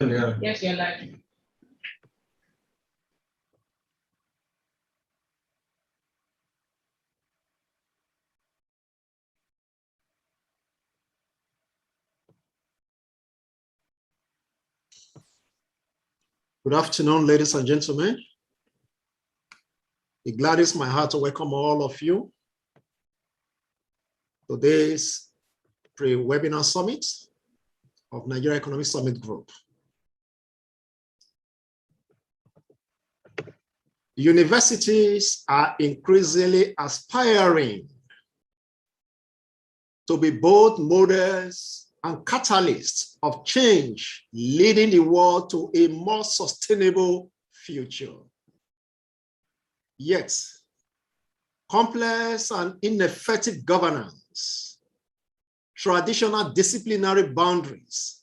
Yeah. Yes, you're live. Good afternoon, ladies and gentlemen. It gladdens my heart to welcome all of you to today's pre-webinar summit of Nigerian Economic Summit Group. Universities are increasingly aspiring to be both models and catalysts of change, leading the world to a more sustainable future. Yet, complex and ineffective governance, traditional disciplinary boundaries,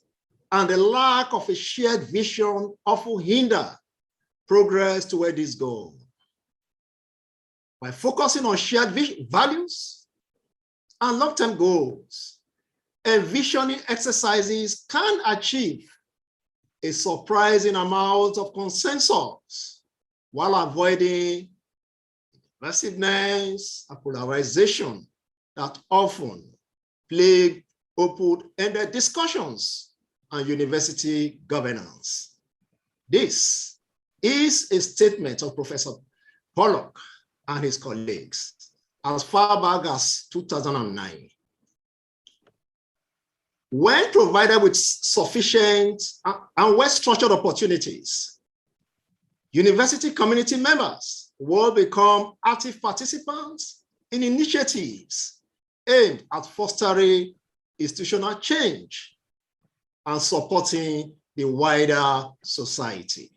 and the lack of a shared vision often hinder progress toward this goal. By focusing on shared values and long-term goals, envisioning exercises can achieve a surprising amount of consensus while avoiding divisiveness and polarization that often plague open-ended discussions on university governance. This is a statement of Professor Pollock and his colleagues as far back as 2009. When provided with sufficient and well-structured opportunities, university community members will become active participants in initiatives aimed at fostering institutional change and supporting the wider society.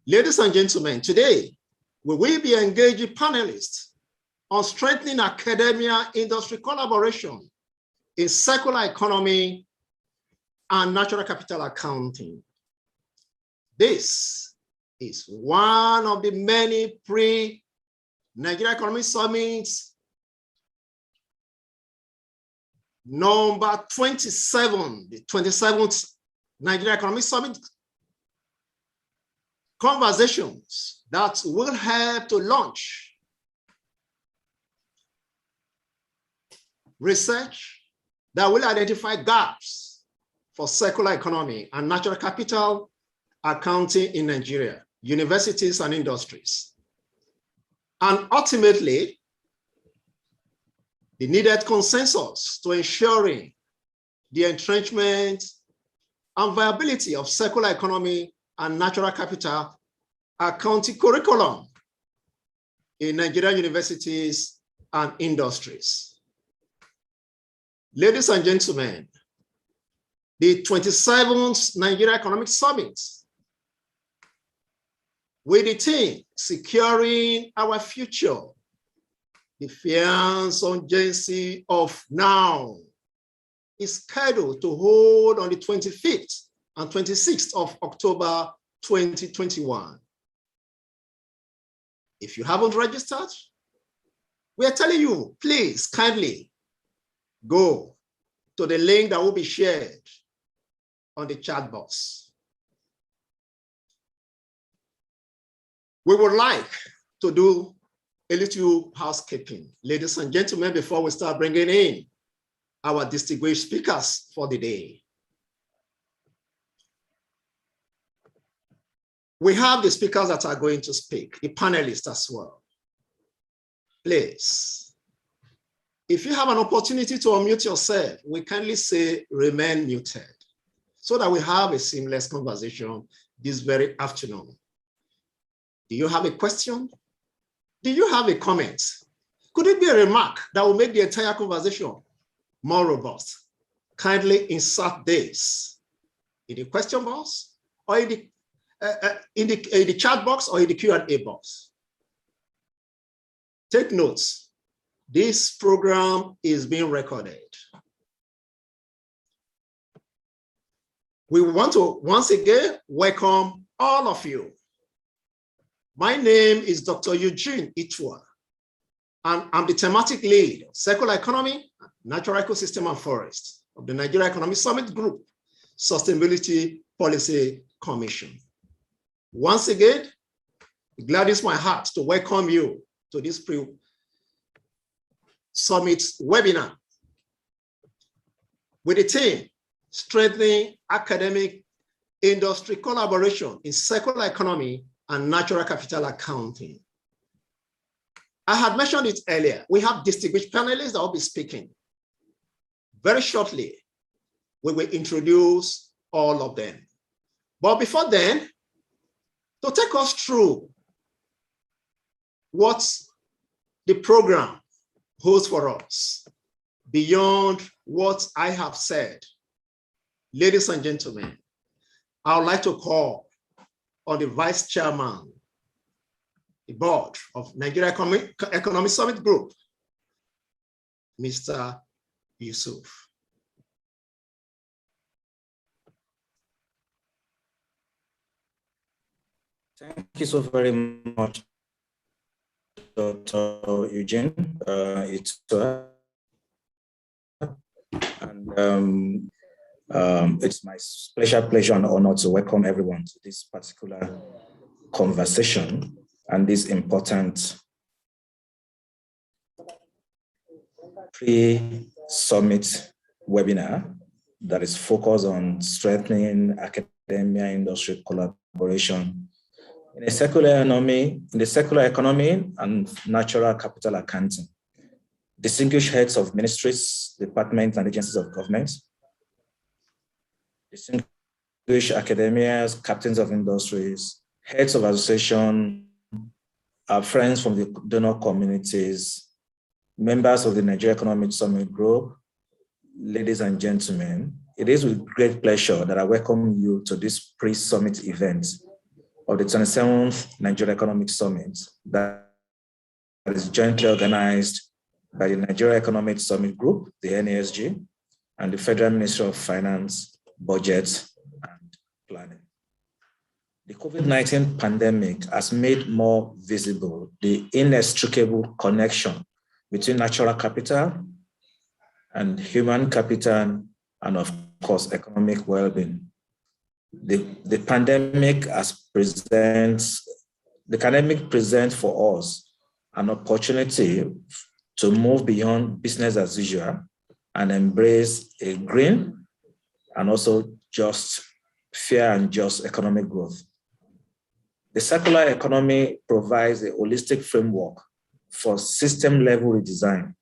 Ladies and gentlemen, today we will be engaging panelists on strengthening academia-industry collaboration in circular economy and natural capital accounting. This is one of the many pre-Nigerian Economic Summits, number 27, the 27th Nigerian Economic Summit conversations that will help to launch research that will identify gaps for circular economy and natural capital accounting in Nigeria, universities and industries. And ultimately, the needed consensus to ensuring the entrenchment and viability of circular economy and natural capital accounting curriculum in Nigerian universities and industries. Ladies and gentlemen, the 27th Nigerian Economic Summit, with the theme, Securing Our Future, the fiance urgency of now, is scheduled to hold on the 25th and 26th of October 2021. If you haven't registered, we are telling you, please kindly go to the link that will be shared on the chat box. We would like to do a little housekeeping, ladies and gentlemen, before we start bringing in our distinguished speakers for the day. We have the speakers that are going to speak, the panelists as well. Please, if you have an opportunity to unmute yourself, we kindly say remain muted so that we have a seamless conversation this very afternoon. Do you have a question? Do you have a comment? Could it be a remark that will make the entire conversation more robust? Kindly insert this in the question box or in the chat box or in the Q&A box. Take notes. This program is being recorded. We want to once again welcome all of you. My name is Dr. Eugene Itua, and I'm the thematic lead of Circular Economy, Natural Ecosystem and Forest of the Nigerian Economic Summit Group, Sustainability Policy Commission. Once again, it gladdens my heart to welcome you to this pre-summit webinar with the theme, Strengthening Academic Industry Collaboration in Circular Economy and Natural Capital Accounting. I had mentioned it earlier. We have distinguished panelists that will be speaking. Very shortly, we will introduce all of them. But before then, to take us through what the program holds for us, beyond what I have said, ladies and gentlemen, I would like to call on the Vice Chairman, the board of Nigerian Economic Summit Group, Mr. Yusuf. Thank you so very much, Dr. Eugene. It's my special pleasure and honor to welcome everyone to this particular conversation and this important pre-summit webinar that is focused on strengthening academia industry collaboration in the circular economy and natural capital accounting. Distinguished heads of ministries, departments, and agencies of government, distinguished academias, captains of industries, heads of association, our friends from the donor communities, members of the Nigerian Economic Summit Group, ladies and gentlemen, it is with great pleasure that I welcome you to this pre-summit event of the 27th Nigerian Economic Summit that is jointly organized by the Nigerian Economic Summit Group, the NESG, and the Federal Ministry of Finance, Budget, and Planning. The COVID-19 pandemic has made more visible the inextricable connection between natural capital and human capital, and of course, economic well-being. The pandemic presents for us an opportunity to move beyond business as usual and embrace a green and also just, fair and just economic growth. The circular economy provides a holistic framework for system-level redesign.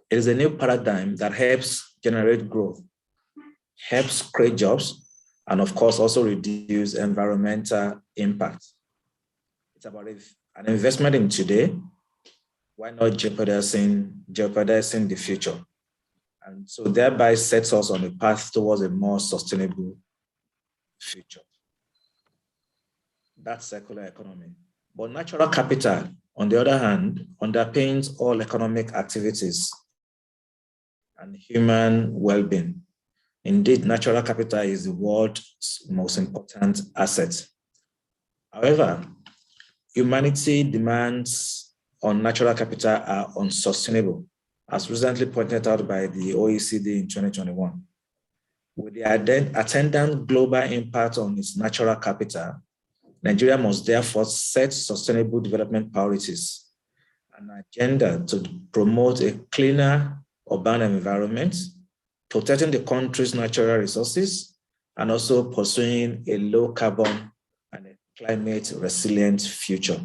It is a new paradigm that helps generate growth, helps create jobs, and of course also reduce environmental impact. It's about an investment in today, why not jeopardizing the future? And so thereby sets us on a path towards a more sustainable future. That's circular economy. But natural capital, on the other hand, underpins all economic activities and human well-being. Indeed, natural capital is the world's most important asset. However, humanity demands on natural capital are unsustainable, as recently pointed out by the OECD in 2021. With the attendant global impact on its natural capital, Nigeria must therefore set sustainable development priorities, an agenda to promote a cleaner urban environment, protecting the country's natural resources, and also pursuing a low carbon and a climate resilient future.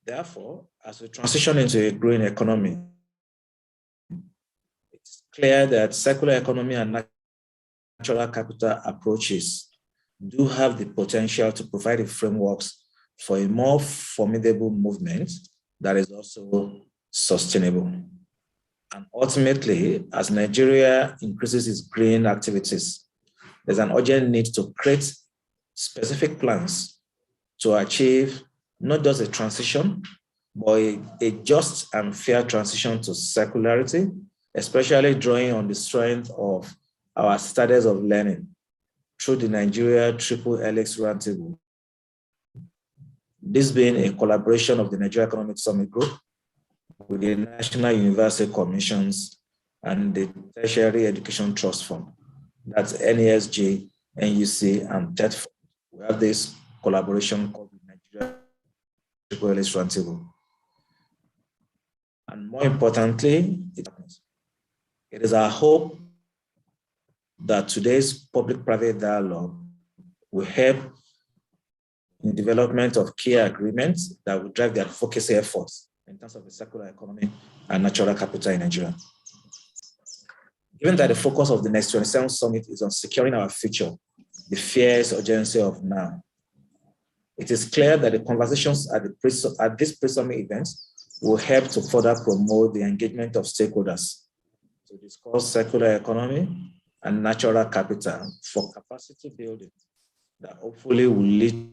Therefore, as we transition into a green economy, it's clear that circular economy and natural capital approaches do have the potential to provide the frameworks for a more formidable movement that is also sustainable. And ultimately, as Nigeria increases its green activities, there's an urgent need to create specific plans to achieve not just a transition, but a just and fair transition to circularity, especially drawing on the strength of our standards of learning through the Nigeria Triple Helix Roundtable. This being a collaboration of the Nigerian Economic Summit Group with the National University Commissions and the Tertiary Education Trust Fund. That's NESG, NUC, and TED. We have this collaboration called the Nigeria Roundtable. And more importantly, it is our hope that today's public-private dialogue will help in the development of key agreements that will drive the advocacy efforts in terms of the circular economy and natural capital in Nigeria. Given that the focus of the next 27 summit is on securing our future, the fierce urgency of now, it is clear that the conversations at this pre-summit event will help to further promote the engagement of stakeholders to discuss circular economy and natural capital for capacity building that hopefully will lead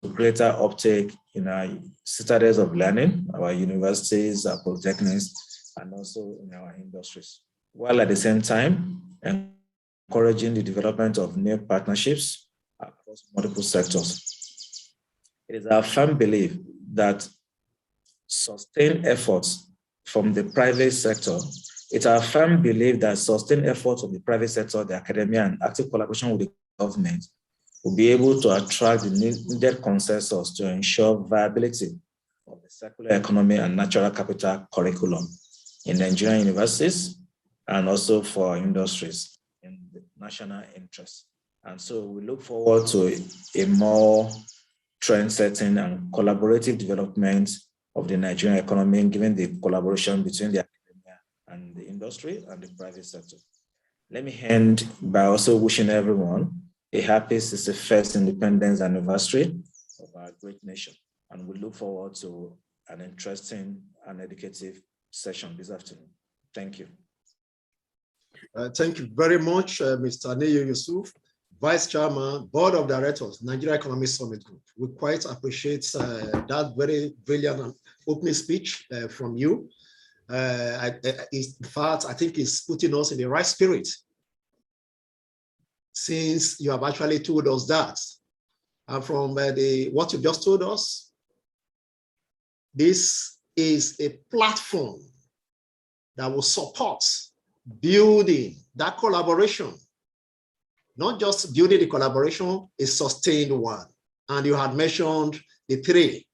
to greater uptake in our citadels of learning, our universities, our polytechnics, and also in our industries, while at the same time encouraging the development of new partnerships across multiple sectors. It is our firm belief that sustained efforts from the private sector, it's our firm belief that sustained efforts of the private sector, the academia, and active collaboration with the government will be able to attract the needed consensus to ensure viability of the circular economy and natural capital curriculum in Nigerian universities and also for industries in the national interest. And so we look forward to a more trend-setting and collaborative development of the Nigerian economy, given the collaboration between the academia and the industry and the private sector. Let me end by also wishing everyone a happy 61st independence anniversary of our great nation. And we look forward to an interesting and educative session this afternoon. Thank you. Thank you very much, Mr. Neyo Yusuf, Vice Chairman, Board of Directors, Nigerian Economic Summit Group. We quite appreciate that very brilliant opening speech from you. In fact, I think it's putting us in the right spirit, since you have actually told us that. And from what you just told us, this is a platform that will support building that collaboration. Not just building the collaboration, a sustained one. And you had mentioned the three: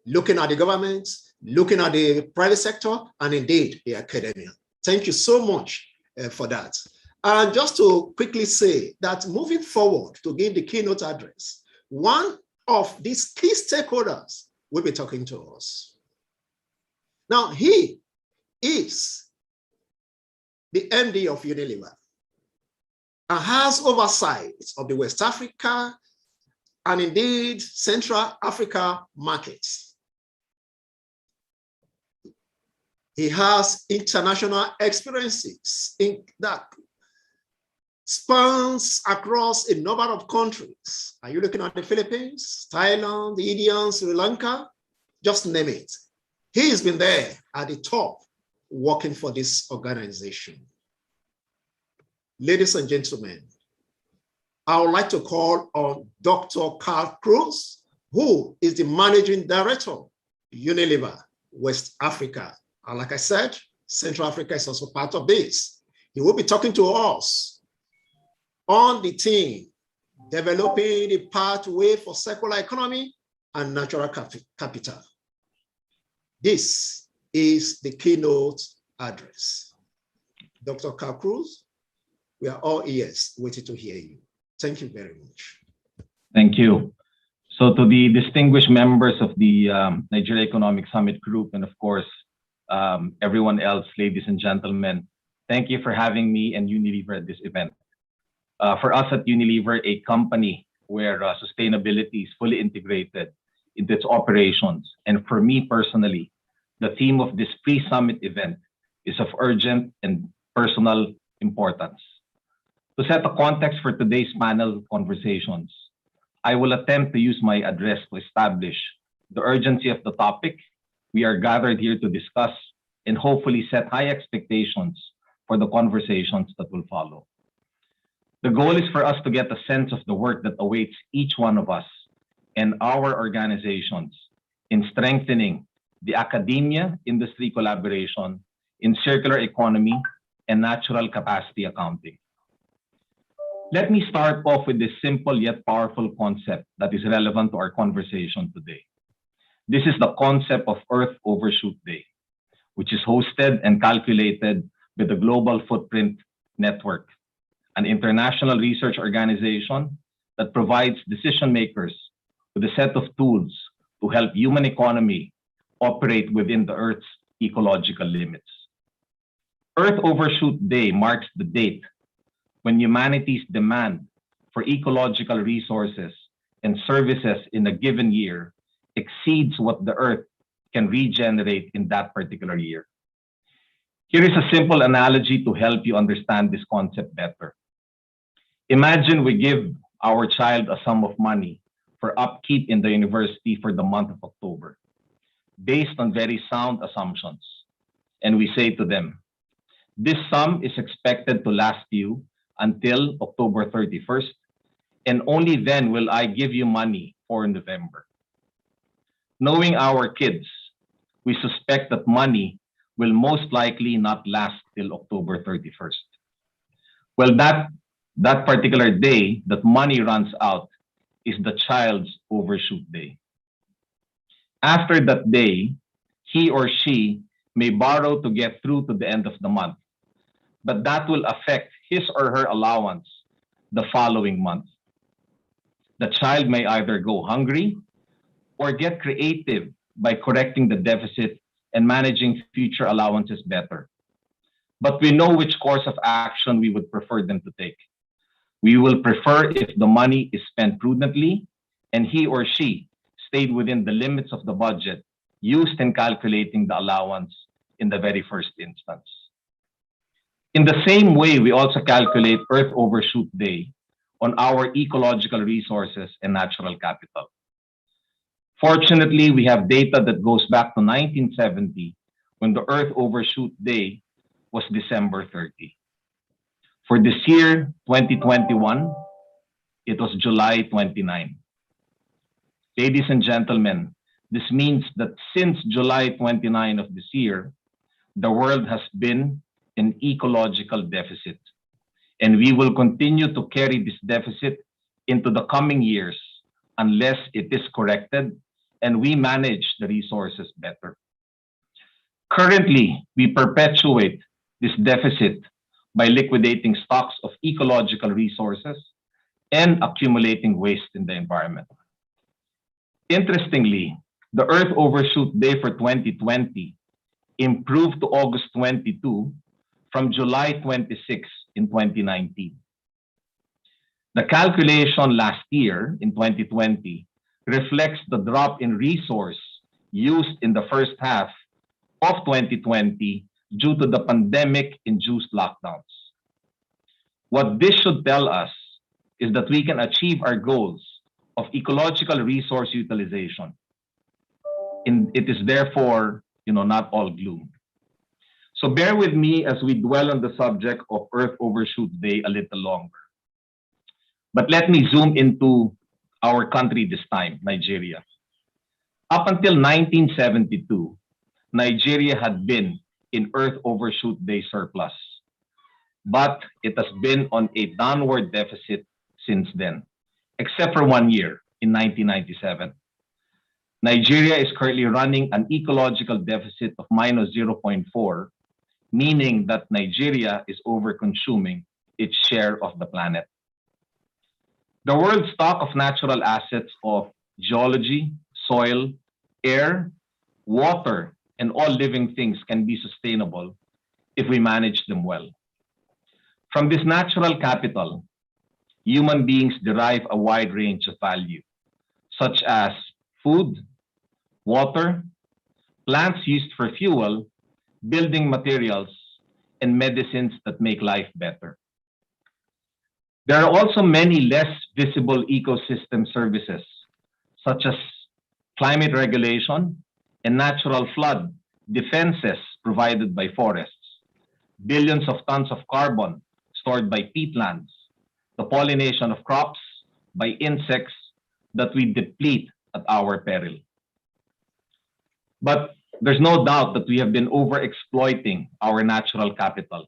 looking at the government, looking at the private sector, and indeed the academia. Thank you so much for that. And just to quickly say that moving forward to give the keynote address, one of these key stakeholders will be talking to us. Now, he is the MD of Unilever and has oversight of the West Africa and indeed Central Africa markets. He has international experiences in that spans across a number of countries. Are you looking at the Philippines, Thailand, India, Sri Lanka? Just name it. He's been there at the top working for this organization. Ladies and gentlemen, I would like to call on Dr. Carl Cruz, who is the Managing Director, Unilever, West Africa. And like I said, Central Africa is also part of this. He will be talking to us on the team, developing the pathway for circular economy and natural capital. This is the keynote address. Dr. Carl Cruz, we are all ears waiting to hear you. Thank you very much. Thank you. So to the distinguished members of the Nigerian Economic Summit Group, and of course, everyone else, ladies and gentlemen, thank you for having me and Unilever at this event. For us at Unilever, a company where sustainability is fully integrated into its operations, and for me personally, the theme of this pre-summit event is of urgent and personal importance. To set the context for today's panel conversations, I will attempt to use my address to establish the urgency of the topic we are gathered here to discuss, and hopefully set high expectations for the conversations that will follow. The goal is for us to get a sense of the work that awaits each one of us and our organizations in strengthening the academia-industry collaboration in circular economy and natural capacity accounting. Let me start off with this simple yet powerful concept that is relevant to our conversation today. This is the concept of Earth Overshoot Day, which is hosted and calculated by the Global Footprint Network, an international research organization that provides decision makers with a set of tools to help human economy operate within the Earth's ecological limits. Earth Overshoot Day marks the date when humanity's demand for ecological resources and services in a given year exceeds what the Earth can regenerate in that particular year. Here is a simple analogy to help you understand this concept better. Imagine we give our child a sum of money for upkeep in the university for the month of October, based on very sound assumptions. And we say to them, this sum is expected to last you until October 31st, and only then will I give you money for November. Knowing our kids, we suspect that money will most likely not last till October 31st. Well, that particular day that money runs out is the child's overshoot day. After that day, he or she may borrow to get through to the end of the month, but that will affect his or her allowance the following month. The child may either go hungry or get creative by correcting the deficit and managing future allowances better. But we know which course of action we would prefer them to take. We will prefer if the money is spent prudently and he or she stayed within the limits of the budget used in calculating the allowance in the very first instance. In the same way, we also calculate Earth Overshoot Day on our ecological resources and natural capital. Fortunately, we have data that goes back to 1970 when the Earth Overshoot Day was December 30. For this year, 2021, it was July 29. Ladies and gentlemen, this means that since July 29 of this year, the world has been in ecological deficit, and we will continue to carry this deficit into the coming years unless it is corrected and we manage the resources better. Currently, we perpetuate this deficit by liquidating stocks of ecological resources and accumulating waste in the environment. Interestingly, the Earth Overshoot Day for 2020 improved to August 22 from July 26 in 2019. The calculation last year in 2020 reflects the drop in resource used in the first half of 2020 due to the pandemic-induced lockdowns. What this should tell us is that we can achieve our goals of ecological resource utilization. It is therefore, not all gloom. So bear with me as we dwell on the subject of Earth Overshoot Day a little longer. But let me zoom into our country this time, Nigeria. Up until 1972, Nigeria had been in Earth Overshoot Day surplus, but it has been on a downward deficit since then, except for 1 year in 1997. Nigeria is currently running an ecological deficit of minus 0.4, meaning that Nigeria is over-consuming its share of the planet. The world's stock of natural assets of geology, soil, air, water, and all living things can be sustainable if we manage them well. From this natural capital, human beings derive a wide range of value, such as food, water, plants used for fuel, building materials, and medicines that make life better. There are also many less visible ecosystem services, such as climate regulation and natural flood defenses provided by forests, billions of tons of carbon stored by peatlands, the pollination of crops by insects that we deplete at our peril. But there's no doubt that we have been overexploiting our natural capital,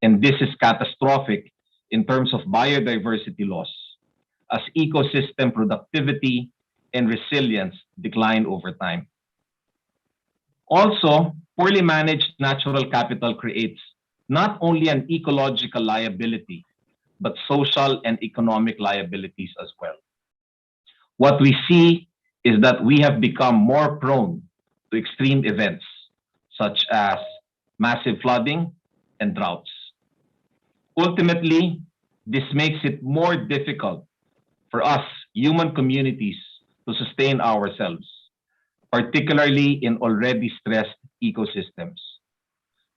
and this is catastrophic in terms of biodiversity loss as ecosystem productivity and resilience decline over time. Also, poorly managed natural capital creates not only an ecological liability, but social and economic liabilities as well. What we see is that we have become more prone to extreme events such as massive flooding and droughts. Ultimately, this makes it more difficult for us human communities to sustain ourselves, particularly in already stressed ecosystems,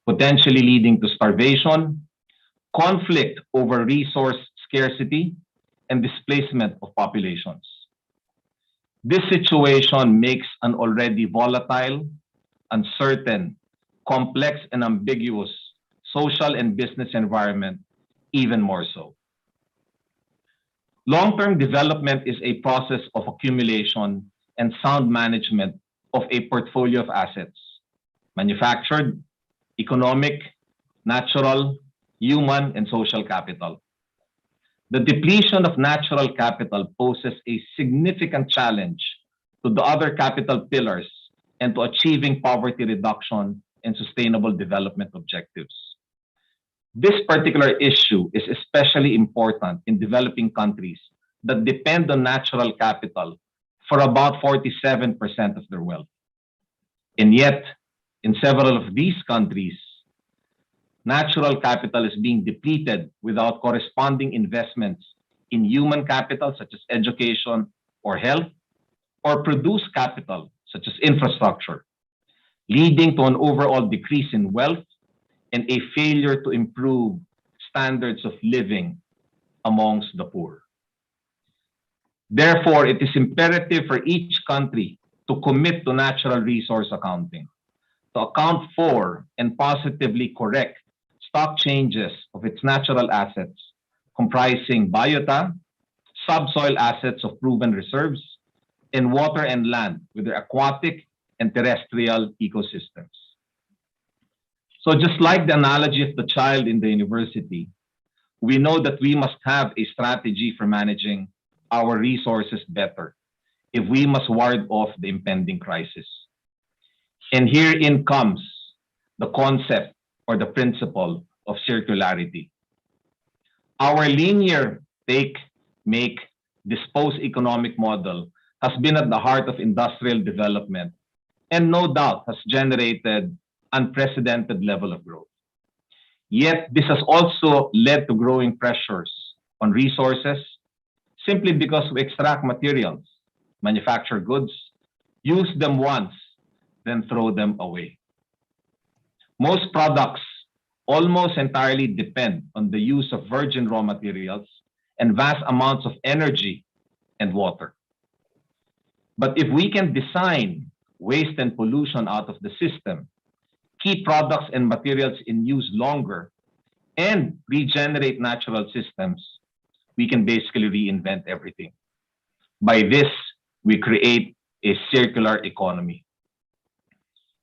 potentially leading to starvation, conflict over resource scarcity, and displacement of populations. This situation makes an already volatile, uncertain, complex, and ambiguous social and business environment even more so. Long-term development is a process of accumulation and sound management of a portfolio of assets: manufactured, economic, natural, human, and social capital. The depletion of natural capital poses a significant challenge to the other capital pillars and to achieving poverty reduction and sustainable development objectives. This particular issue is especially important in developing countries that depend on natural capital for about 47% of their wealth. And yet, in several of these countries, natural capital is being depleted without corresponding investments in human capital, such as education or health, or produced capital, such as infrastructure, leading to an overall decrease in wealth and a failure to improve standards of living amongst the poor. Therefore, it is imperative for each country to commit to natural resource accounting, to account for and positively correct stock changes of its natural assets, comprising biota, subsoil assets of proven reserves, and water and land with their aquatic and terrestrial ecosystems. So just like the analogy of the child in the university, we know that we must have a strategy for managing our resources better if we must ward off the impending crisis. And herein comes the concept or the principle of circularity. Our linear take, make, dispose economic model has been at the heart of industrial development and no doubt has generated unprecedented level of growth. Yet this has also led to growing pressures on resources simply because we extract materials, manufacture goods, use them once, then throw them away. Most products almost entirely depend on the use of virgin raw materials and vast amounts of energy and water. But if we can design waste and pollution out of the system, keep products and materials in use longer, and regenerate natural systems, we can basically reinvent everything. By this, we create a circular economy.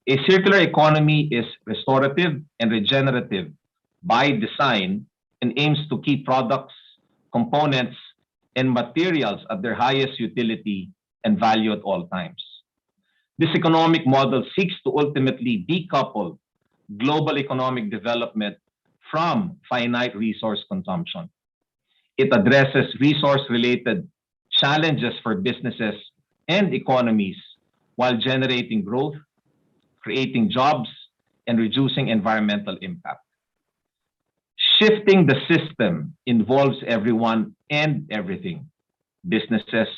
A circular economy is restorative and regenerative by design and aims to keep products, components, and materials at their highest utility and value at all times. This economic model seeks to ultimately decouple global economic development from finite resource consumption. It addresses resource-related challenges for businesses and economies while generating growth, creating jobs, and reducing environmental impact. Shifting the system involves everyone and everything: businesses,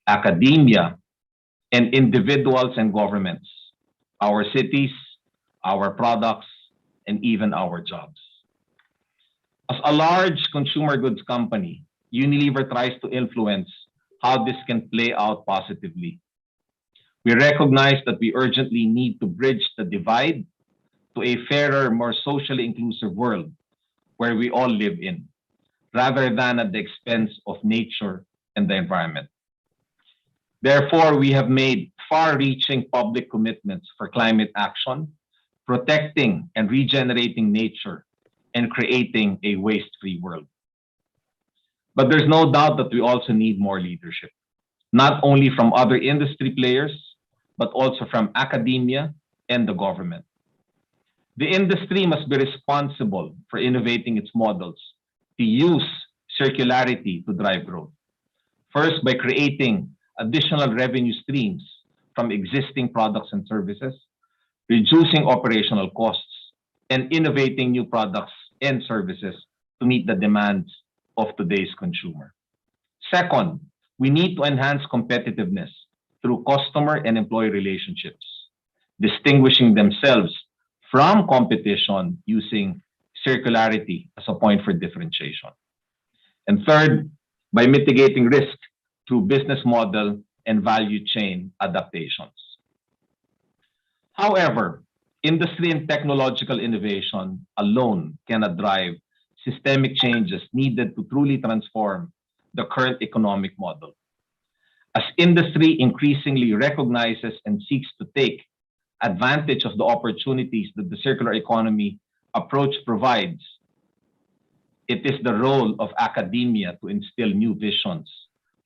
academia, and individuals and governments, our cities, our products, and even our jobs. As a large consumer goods company, Unilever tries to influence how this can play out positively. We recognize that we urgently need to bridge the divide to a fairer, more socially inclusive world where we all live in, rather than at the expense of nature and the environment. Therefore, we have made far-reaching public commitments for climate action, protecting and regenerating nature, and creating a waste-free world. But there's no doubt that we also need more leadership, not only from other industry players, but also from academia and the government. The industry must be responsible for innovating its models to use circularity to drive growth. First, by creating additional revenue streams from existing products and services, reducing operational costs, and innovating new products and services to meet the demands of today's consumer. Second, we need to enhance competitiveness through customer and employee relationships, distinguishing themselves from competition using circularity as a point for differentiation. And third, by mitigating risk through business model and value chain adaptations. However, industry and technological innovation alone cannot drive systemic changes needed to truly transform the current economic model. As industry increasingly recognizes and seeks to take advantage of the opportunities that the circular economy approach provides, it is the role of academia to instill new visions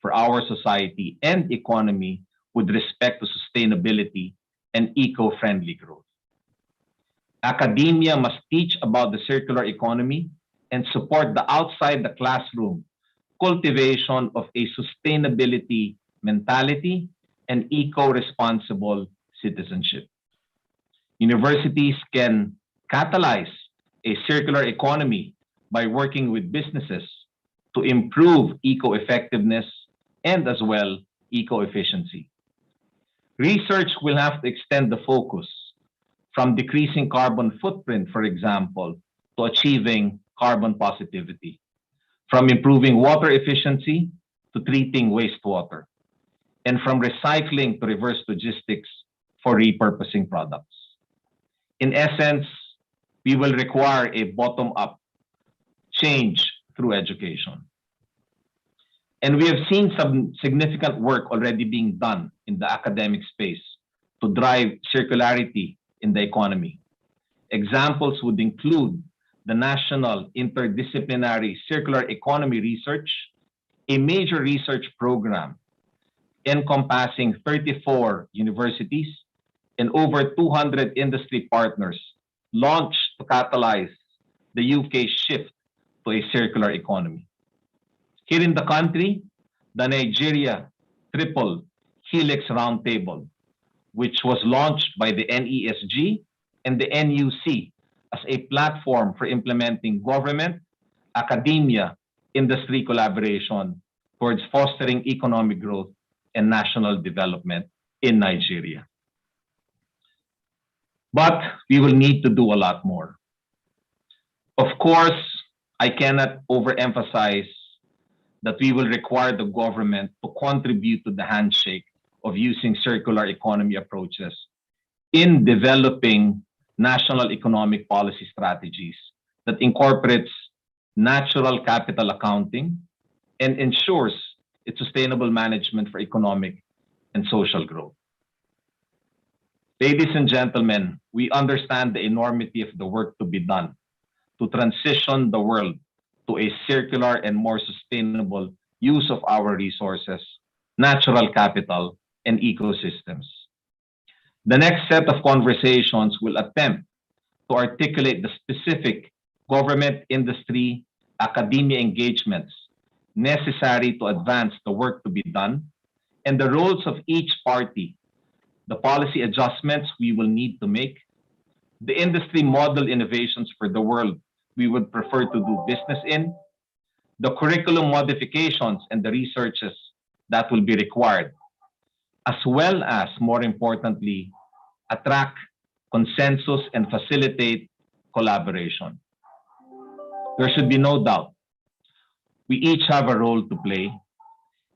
for our society and economy with respect to sustainability and eco-friendly growth. Academia must teach about the circular economy and support the outside the classroom cultivation of a sustainability mentality and eco-responsible citizenship. Universities can catalyze a circular economy by working with businesses to improve eco-effectiveness and as well eco-efficiency. Research will have to extend the focus from decreasing carbon footprint, for example, to achieving carbon positivity, from improving water efficiency to treating wastewater, and from recycling to reverse logistics for repurposing products. In essence, we will require a bottom-up change through education. And we have seen some significant work already being done in the academic space to drive circularity in the economy. Examples would include the National Interdisciplinary Circular Economy Research, a major research program encompassing 34 universities and over 200 industry partners launched to catalyze the UK's shift to a circular economy. Here in the country, the Nigeria Triple Helix Roundtable, which was launched by the NESG and the NUC as a platform for implementing government, academia, industry collaboration towards fostering economic growth and national development in Nigeria. But we will need to do a lot more. Of course, I cannot overemphasize that we will require the government to contribute to the handshake of using circular economy approaches in developing national economic policy strategies that incorporates natural capital accounting and ensures its sustainable management for economic and social growth. Ladies and gentlemen, we understand the enormity of the work to be done to transition the world to a circular and more sustainable use of our resources, natural capital, and ecosystems. The next set of conversations will attempt to articulate the specific government, industry, academia engagements necessary to advance the work to be done and the roles of each party, the policy adjustments we will need to make, the industry model innovations for the world we would prefer to do business in, the curriculum modifications and the researches that will be required, as well as, more importantly, attract consensus and facilitate collaboration. There should be no doubt. We each have a role to play,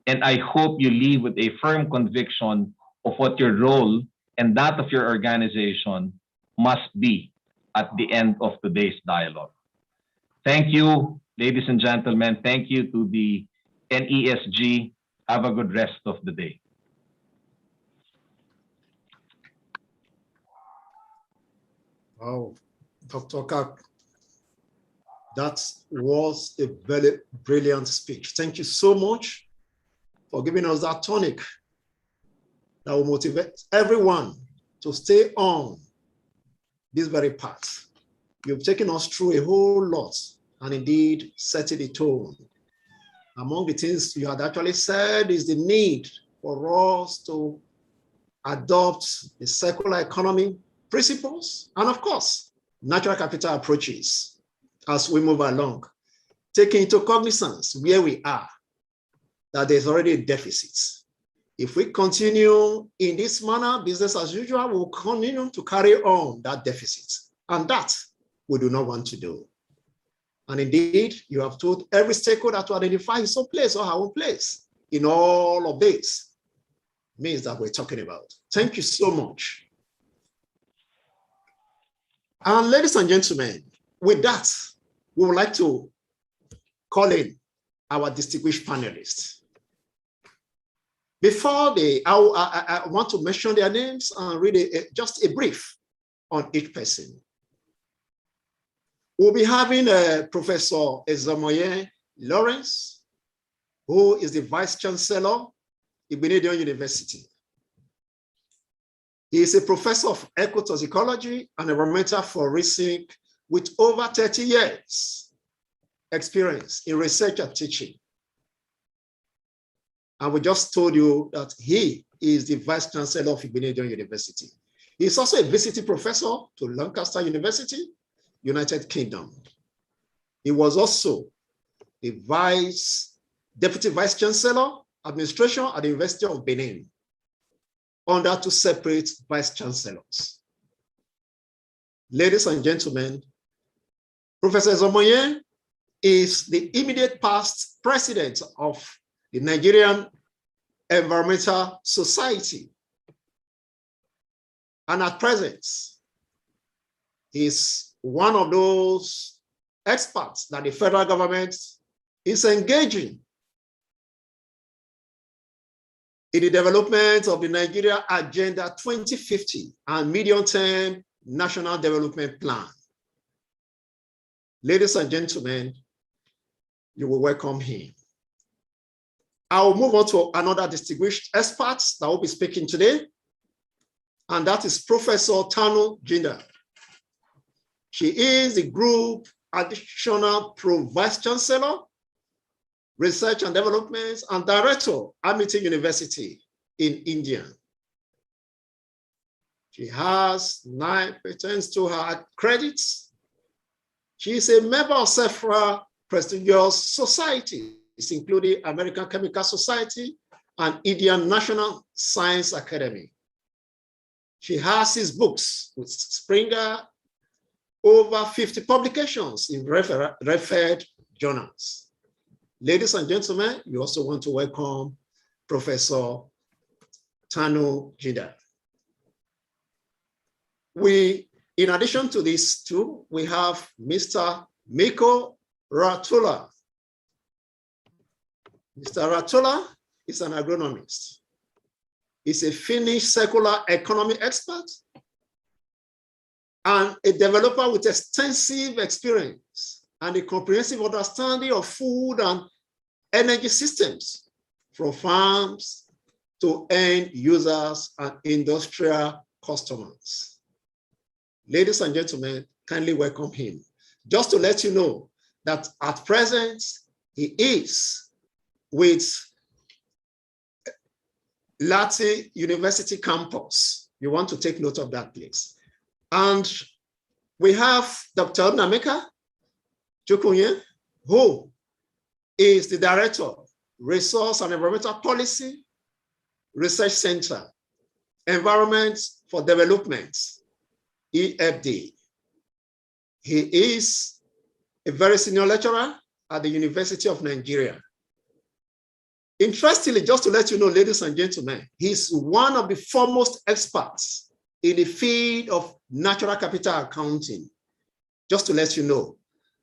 and I hope you leave with a firm conviction of what your role and that of your organization must be at the end of today's dialogue. Thank you, ladies and gentlemen. Thank you to the NESG. Have a good rest of the day. Wow, Dr. Kak, That was a very brilliant speech. Thank you so much for giving us that tonic that will motivate everyone to stay on this very path. You've taken us through a whole lot and indeed set the tone. Among the things you had actually said is the need for us to adopt the circular economy principles and, of course, natural capital approaches as we move along, taking into cognizance where we are, that there's already a deficit. If we continue in this manner, business as usual, we'll continue to carry on that deficit. And that we do not want to do. And indeed, you have told every stakeholder to identify his own place or her own place in all of this means that we're talking about. Thank you so much. And ladies and gentlemen, with that, we would like to call in our distinguished panelists. Before I want to mention their names and read just a brief on each person. We'll be having Professor Ezomoye Lawrence, who is the Vice Chancellor of Nigerian University. He is a professor of ecotoxicology and environmental forensics with over 30 years experience in research and teaching. And we just told you that he is the Vice Chancellor of Nigerian University. He is also a visiting professor to Lancaster University, United Kingdom. He was also the Deputy Vice Chancellor, Administration at the University of Benin, under two separate Vice Chancellors. Ladies and gentlemen, Professor Ezomoye is the immediate past president of the Nigerian Environmental Society. And at present, he is one of those experts that the federal government is engaging in the development of the Nigeria Agenda 2050 and medium-term national development plan. Ladies and gentlemen, you will welcome him. I will move on to another distinguished expert that will be speaking today, and that is Professor Tano Jinder. She is the Group Additional Pro-Vice Chancellor, Research and Development, and Director, Amity University in India. She has 9 patents to her credits. She is a member of several prestigious societies, including American Chemical Society and Indian National Science Academy. She has 6 books with Springer, over 50 publications in referred journals. Ladies and gentlemen, you also want to welcome Professor Tano Jinder. In addition to these two, we have Mr. Miko Ratula. Mr. Ratula is an agronomist. He's a Finnish circular economy expert and a developer with extensive experience and a comprehensive understanding of food and energy systems from farms to end users and industrial customers. Ladies and gentlemen, kindly welcome him. Just to let you know that at present, he is with Latte University campus. You want to take note of that, please. And we have Dr. Nameka Chukunye, who is the Director, Resource and Environmental Policy, Research Center, Environment for Development, EFD. He is a very senior lecturer at the University of Nigeria. Interestingly, just to let you know, ladies and gentlemen, he's one of the foremost experts in the field of natural capital accounting. Just to let you know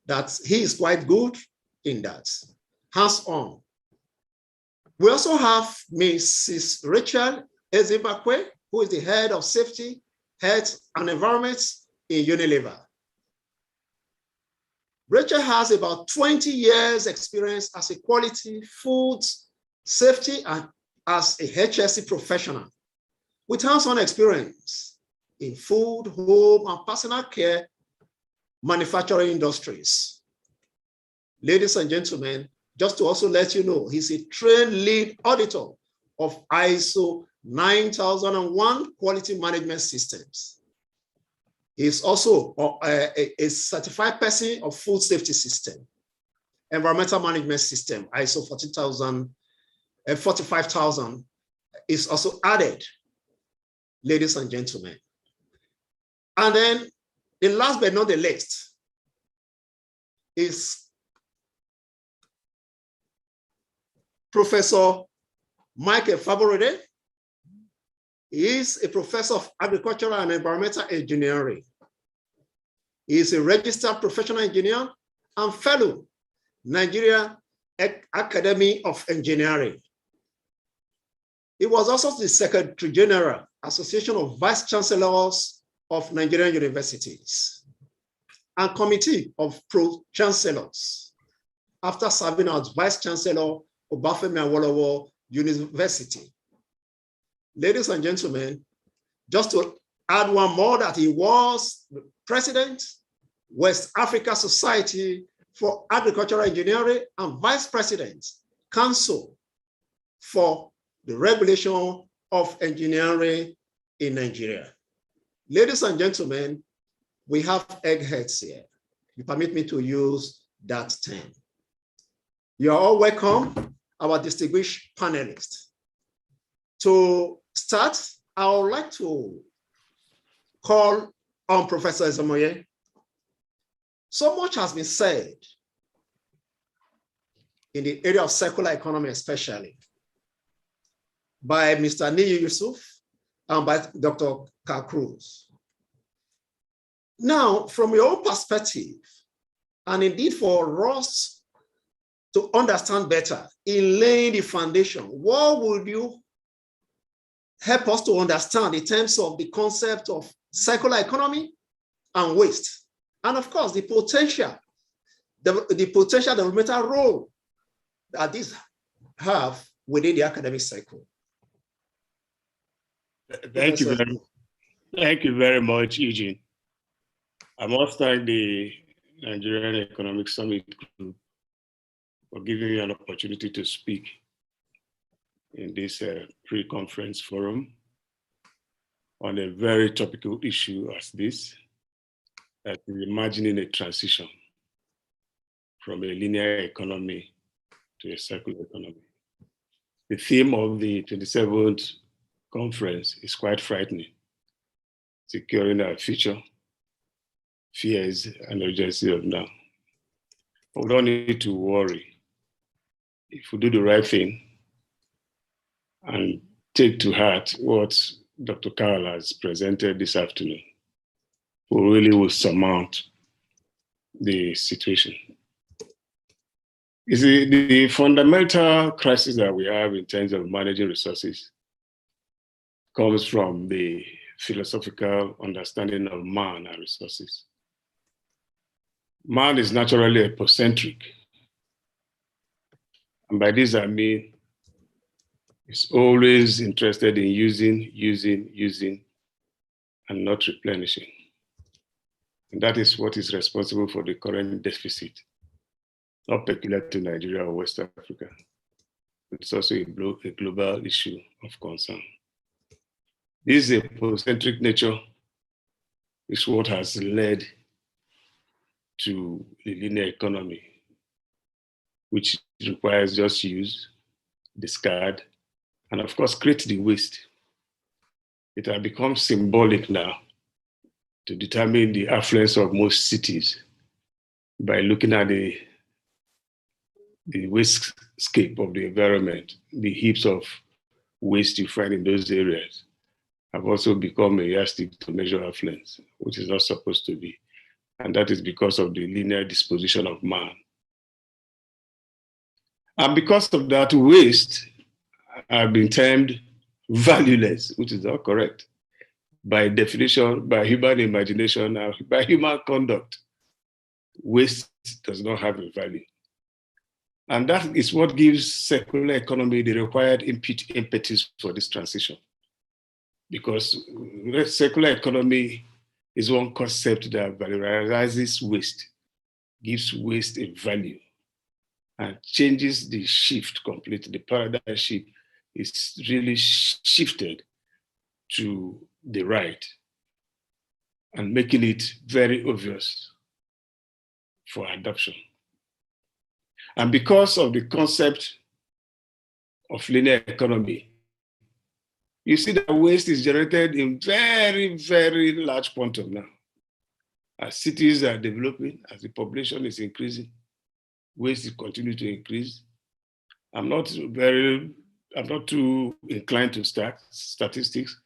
that he is quite good in that, hands-on. We also have Mrs. Rachel Ezebakwe, who is the head of safety, health, and environment in Unilever. Rachel has about 20 years experience as a quality, food, safety, and as a HSE professional with hands-on experience in food, home, and personal care manufacturing industries. Ladies and gentlemen, just to also let you know, he's a trained lead auditor of ISO 9001 quality management systems. He's also a certified person of food safety system, environmental management system, ISO 45,000 is also added, ladies and gentlemen. And then the last but not the least is Professor Michael Fabore. He is a professor of agricultural and environmental engineering. He is a registered professional engineer and fellow Nigerian Academy of Engineering. He was also the Secretary General, Association of Vice Chancellors of Nigerian Universities, and Committee of Pro-Chancellors, after serving as Vice Chancellor of Obafemi Awolowo University. Ladies and gentlemen, just to add one more, that he was the President, West Africa Society for Agricultural Engineering, and Vice President, Council for the Regulation of Engineering in Nigeria. Ladies and gentlemen, we have eggheads here. You permit me to use that term. You are all welcome, our distinguished panelists. To start, I would like to call on Professor Ezemoye. So much has been said in the area of circular economy, especially by Mr. Niyi Yusuf and by Dr. Carl Cruz. Now, from your own perspective, and indeed for us to understand better in laying the foundation, what would you help us to understand in terms of the concept of circular economy and waste? And of course, the potential developmental role that these have within the academic cycle. Thank you very much, Eugene. I must thank the Nigerian Economic Summit Group for giving me an opportunity to speak in this pre-conference forum on a very topical issue as this, that is imagining a transition from a linear economy to a circular economy. The theme of the 27th conference is quite frightening: securing our future, fears and urgency of now. But we don't need to worry. If we do the right thing and take to heart what Dr. Carl has presented this afternoon, we really will surmount the situation. You see, the fundamental crisis that we have in terms of managing resources comes from the philosophical understanding of man and resources. Man is naturally epocentric. And by this I mean, he's always interested in using, and not replenishing. And that is what is responsible for the current deficit, not peculiar to Nigeria or West Africa. It's also a global issue of concern. This epocentric nature is what has led to the linear economy, which requires just use, discard, and of course, create the waste. It has become symbolic now to determine the affluence of most cities by looking at the wastescape of the environment. The heaps of waste you find in those areas have also become a yardstick to measure affluence, which is not supposed to be. And that is because of the linear disposition of man. And because of that, waste have been termed valueless, which is not correct, by definition, by human imagination, and by human conduct. waste does not have a value. And that is what gives circular economy the required impetus for this transition. Because circular economy is one concept that valorizes waste, gives waste a value, and changes the shift completely. The paradigm shift is really shifted to the right and making it very obvious for adoption. And because of the concept of linear economy, you see that waste is generated in very, very large quantum now. As cities are developing, as the population is increasing, waste is continuing to increase. I'm not too inclined to statistics,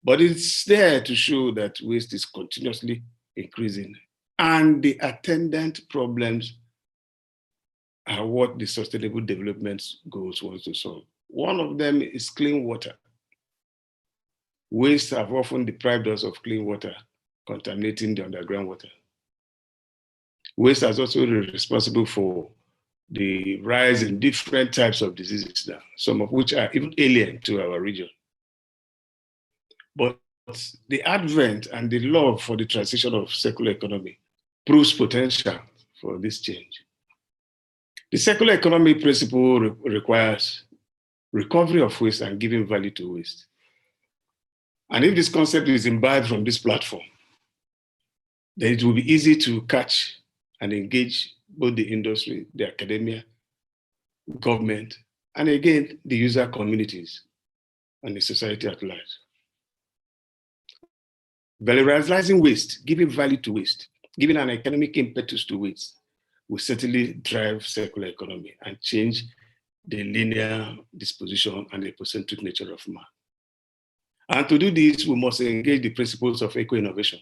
but it's there to show that waste is continuously increasing. And the attendant problems are what the Sustainable Development Goals want to solve. One of them is clean water. Waste have often deprived us of clean water, contaminating the underground water. Waste is also responsible for the rise in different types of diseases now, some of which are even alien to our region. But the advent and the love for the transition of circular economy proves potential for this change. The circular economy principle requires recovery of waste and giving value to waste. And if this concept is imbibed from this platform, then it will be easy to catch and engage both the industry, the academia, government, and again, the user communities and the society at large. Valorizing waste, giving value to waste, giving an economic impetus to waste will certainly drive circular economy and change the linear disposition and the ecocentric nature of man. And to do this, we must engage the principles of eco-innovation.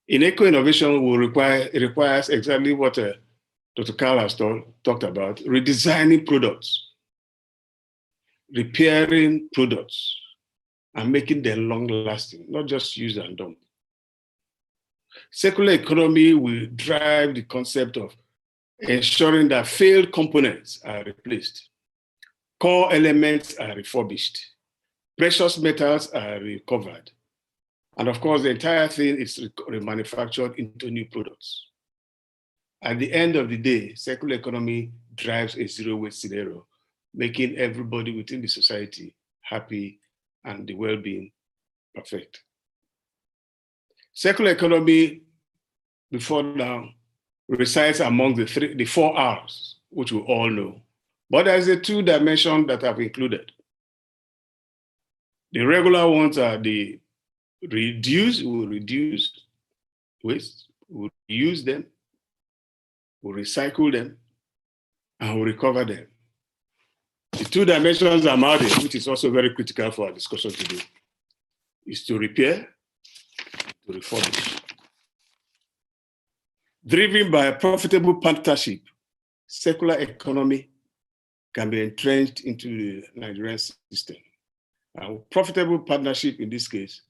In eco-innovation, it requires exactly what Dr. Carl has talked about, redesigning products, repairing products, and making them long-lasting, not just use and dump. Circular economy will drive the concept of ensuring that failed components are replaced, core elements are refurbished, precious metals are recovered, and of course, the entire thing is remanufactured into new products. At the end of the day, circular economy drives a zero-waste scenario, making everybody within the society happy and the well-being perfect. Circular economy, before now, resides among the 4 R's, which we all know. But there's a 2 dimension that I've included. The regular ones are the reduce waste, we'll reuse them, we'll recycle them, and we'll recover them. The 2 dimensions I'm adding, which is also very critical for our discussion today, is to repair, to refurbish. Driven by a profitable partnership, circular economy can be entrenched into the Nigerian system. A profitable partnership in this case,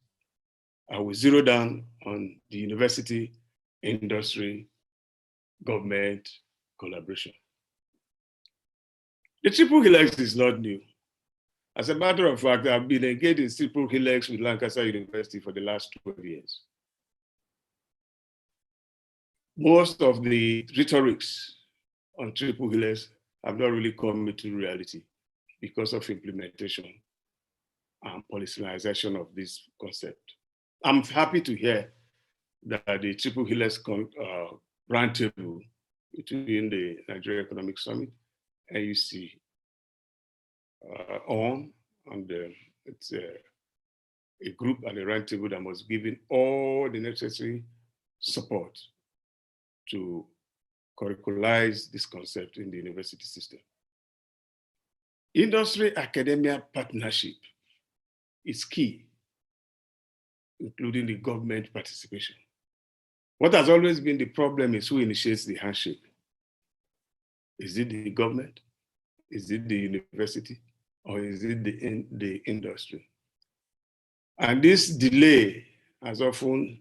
I will zero down on the university, industry, government collaboration. The triple helix is not new. As a matter of fact, I've been engaged in triple helix with Lancaster University for the last 12 years. Most of the rhetorics on triple helix have not really come into reality because of implementation and politicization of this concept. I'm happy to hear that the triple helix roundtable between the Nigerian Economic Summit, NUC, it's a group and a roundtable that was given all the necessary support to curricularize this concept in the university system. Industry-academia partnership is key, including the government participation. What has always been the problem is who initiates the handshake. Is it the government? Is it the university? Or is it the industry? And this delay has often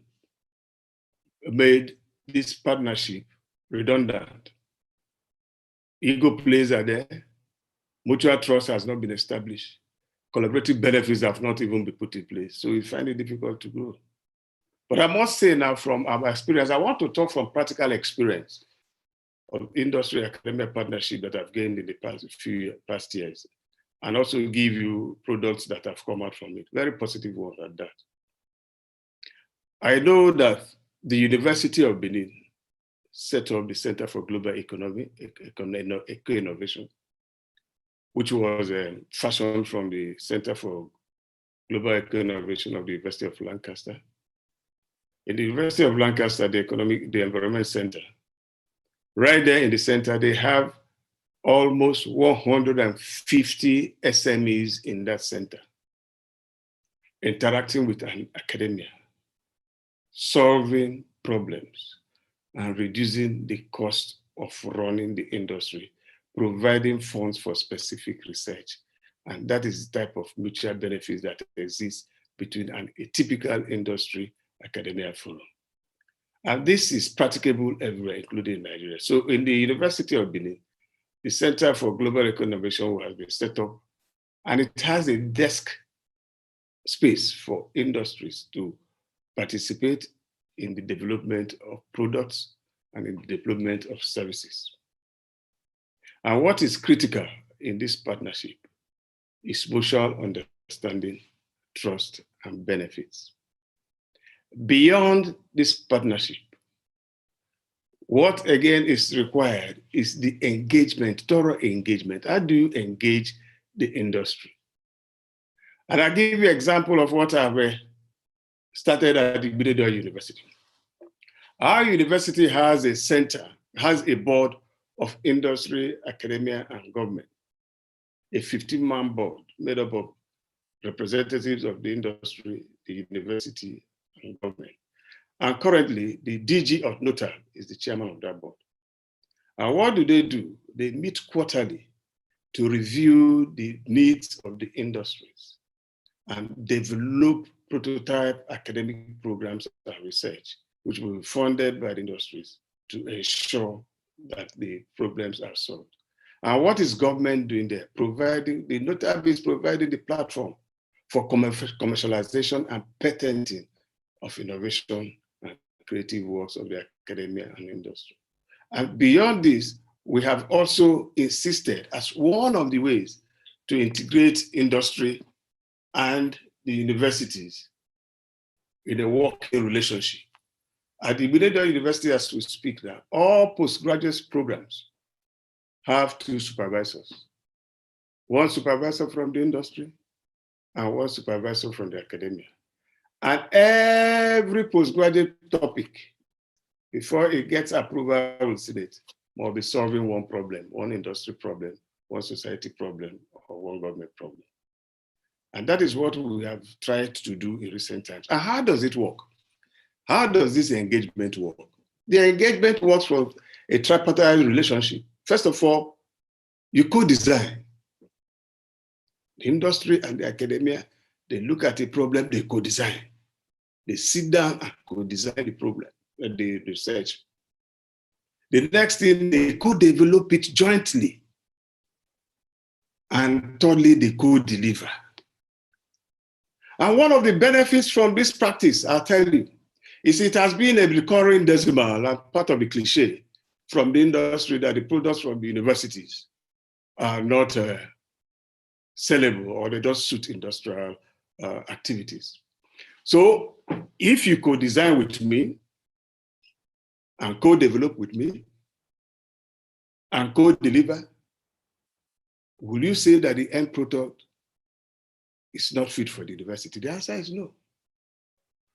made this partnership redundant. Ego plays are there. Mutual trust has not been established. Collaborative benefits have not even been put in place. So we find it difficult to grow. But I must say now from our experience, I want to talk from practical experience of industry academia partnership that I've gained in the past years, and also give you products that have come out from it. Very positive ones at that. I know that the University of Benin set up the Center for Global Eco-Innovation, which was fashioned from the Center for Global Eco-Innovation of the University of Lancaster. In the University of Lancaster, the Environment Center, right there in the center, they have almost 150 SMEs in that center, interacting with an academia, solving problems, and reducing the cost of running the industry, providing funds for specific research. And that is the type of mutual benefits that exists between a typical industry academia forum. And this is practicable everywhere, including Nigeria. So in the University of Benin, the Center for Global Eco-Innovation has been set up, and it has a desk space for industries to participate in the development of products and in the development of services. And what is critical in this partnership is mutual understanding, trust, and benefits. Beyond this partnership, what again is required is the engagement, thorough engagement. How do you engage the industry? And I'll give you an example of what I've started at the Unilever University. Our university has a center, has a board of industry, academia, and government, a 15-man board made up of representatives of the industry, the university, and government. And currently, the DG of NOTAB is the chairman of that board. And what do? They meet quarterly to review the needs of the industries and develop prototype academic programs and research, which will be funded by the industries to ensure that the problems are solved. And what is government doing there? Providing, the NOTAB is providing the platform for commercialization and patenting of innovation and creative works of the academia and industry. And beyond this, we have also insisted as one of the ways to integrate industry and the universities in a working relationship. At the Unilever University, as we speak now, all postgraduate programs have 2 supervisors. 1 supervisor from the industry and 1 supervisor from the academia. And every postgraduate topic, before it gets approval with Senate, must be solving 1 problem, 1 industry problem, 1 society problem, or 1 government problem. And that is what we have tried to do in recent times. And how does it work? How does this engagement work? The engagement works from a tripartite relationship. First of all, you co-design. The industry and the academia, they look at a problem, they co-design. They sit down and co-design the problem, the research. The next thing, they co-develop it jointly. And thirdly, they co-deliver. And one of the benefits from this practice, I'll tell you, is it has been a recurring decimal, and part of the cliche from the industry that the products from the universities are not sellable, or they don't suit industrial activities. So if you co-design with me and co-develop with me and co-deliver, will you say that the end product is not fit for the university? The answer is no.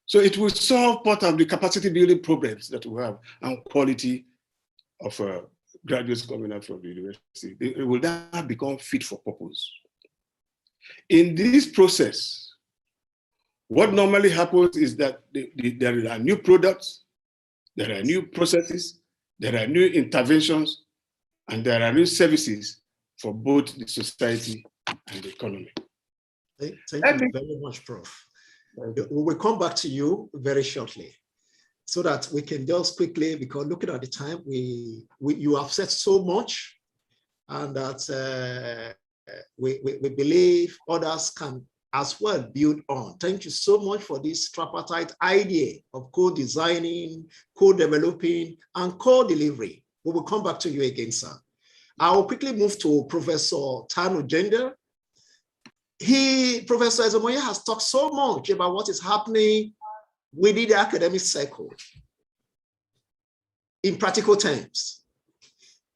So it will solve part of the capacity building problems that we have and quality of graduates coming out from the university. It will now become fit for purpose. In this process, what normally happens is that there are new products, there are new processes, there are new interventions, and there are new services for both the society and the economy. Thank you very much, Prof. We will come back to you very shortly. so that we can just quickly, because looking at the time, you have said so much, and that we believe others can as well build on. Thank you so much for this tripartite idea of co-designing, co-developing, and co-delivery. We will come back to you again, sir. I will quickly move to Professor Tano, Jinder. Professor Ezemoye has talked so much about what is happening within the academic circle in practical terms.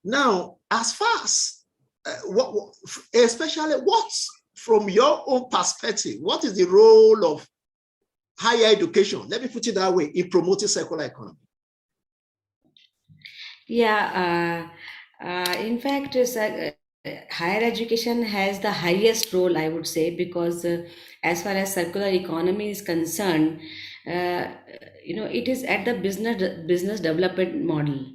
Now, as far as, especially from your own perspective, what is the role of higher education, let me put it that way, in promoting circular economy? Yeah, in fact, higher education has the highest role, I would say, because as far as circular economy is concerned, it is at the business development model.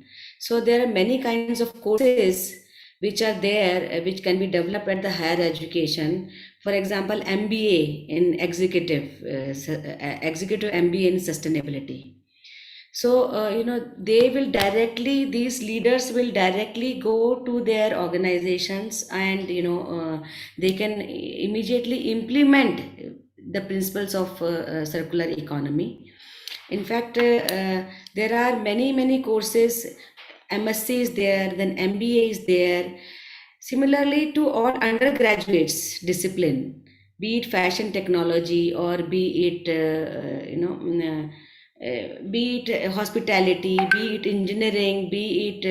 So there are many kinds of courses which are there, which can be developed at the higher education. For example, MBA in executive MBA in sustainability. So, these leaders will directly go to their organizations, and, they can immediately implement the principles of circular economy. In fact, there are many courses. MSc is there, then MBA is there. Similarly to all undergraduates discipline, be it fashion technology or be it, be it hospitality, be it engineering, be it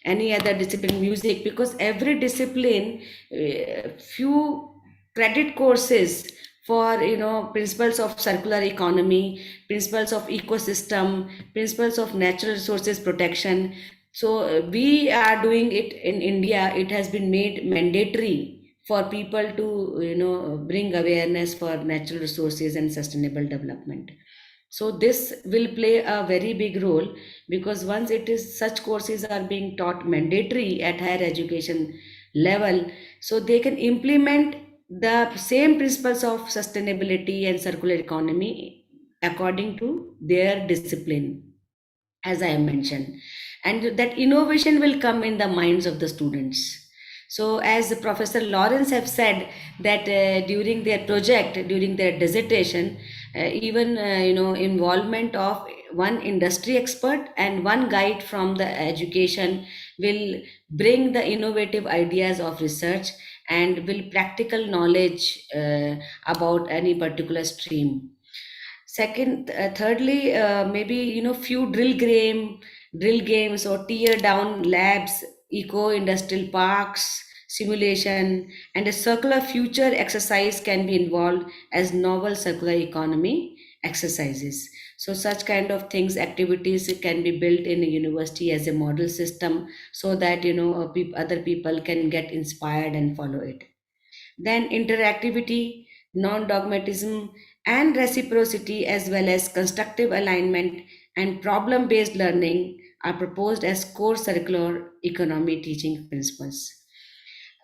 any other discipline, music, because every discipline, few credit courses for principles of circular economy, principles of ecosystem, principles of natural resources protection. So we are doing it in India. It has been made mandatory for people to bring awareness for natural resources and sustainable development. So this will play a very big role, because once it is, such courses are being taught mandatory at higher education level, so they can implement the same principles of sustainability and circular economy according to their discipline, as I mentioned, and that innovation will come in the minds of the students. So as Professor Lawrence have said that during their project, during their dissertation, even involvement of one industry expert and one guide from the education will bring the innovative ideas of research and will practical knowledge about any particular stream. Thirdly, maybe few drill games or tear down labs, eco-industrial parks, simulation, and a circular future exercise can be involved as novel circular economy exercises. So such kind of things, activities can be built in a university as a model system, so that other people can get inspired and follow it. Then interactivity, non-dogmatism, and reciprocity, as well as constructive alignment and problem-based learning, are proposed as core circular economy teaching principles.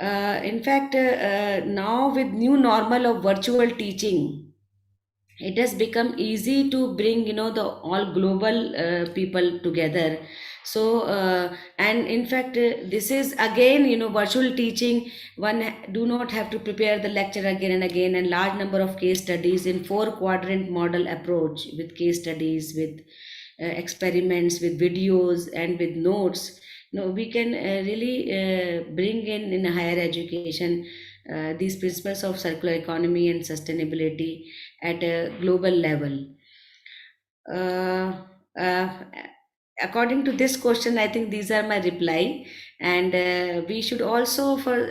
In fact, now with new normal of virtual teaching, it has become easy to bring the all global people together. So and in fact, this is again virtual teaching. One do not have to prepare the lecture again and again, and large number of case studies in 4-quadrant model approach, with case studies, with experiments, with videos, and with notes. We can really bring in a higher education these principles of circular economy and sustainability at a global level. According to this question, I think these are my reply. And we should also, for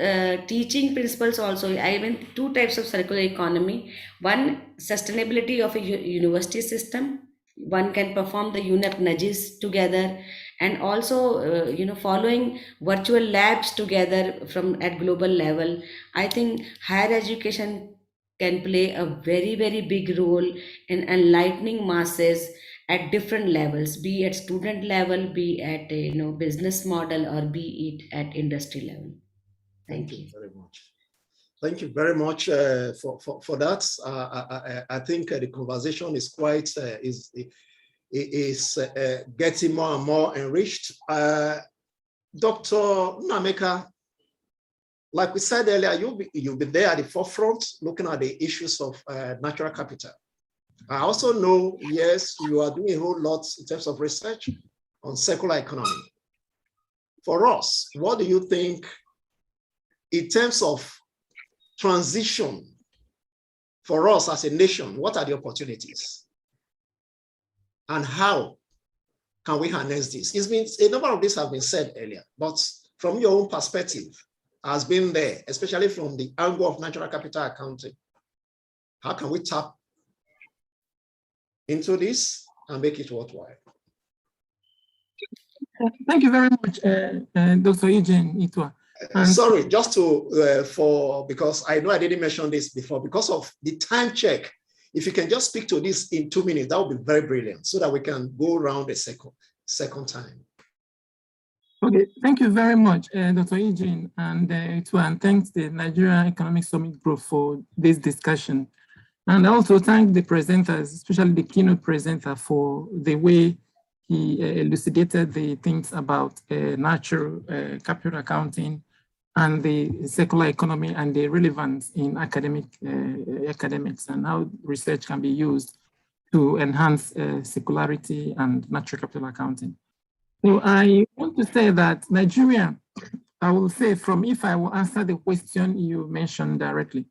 teaching principles also, I mean 2 types of circular economy. One, sustainability of a university system. One can perform the UNEP nudges together, and also following virtual labs together from at global level. I think higher education can play a very big role in enlightening masses at different levels, be at student level, be at business model, or be it at industry level. Thank you very much. Thank you very much for that. I think the conversation is quite is getting more and more enriched. Dr. Nnameka, like we said earlier, you'll be there at the forefront looking at the issues of natural capital. I also know, yes, you are doing a whole lot in terms of research on circular economy. For us, what do you think in terms of transition for us as a nation? What are the opportunities? And how can we harness this? It's been, a number of this have been said earlier, but from your own perspective, has been there, especially from the angle of natural capital accounting. How can we tap into this and make it worthwhile? Thank you very much, Dr. Eugene Itwa. Sorry, just to, because I know I didn't mention this before, because of the time check, if you can just speak to this in 2 minutes, that would be very brilliant so that we can go around a second time. Okay, thank you very much, Dr. Eugene, and thanks the Nigerian Economic Summit Group for this discussion. And also thank the presenters, especially the keynote presenter, for the way he elucidated the things about natural capital accounting and the circular economy and the relevance in academics and how research can be used to enhance circularity and natural capital accounting. So I want to say that Nigeria, I will say if I will answer the question you mentioned directly,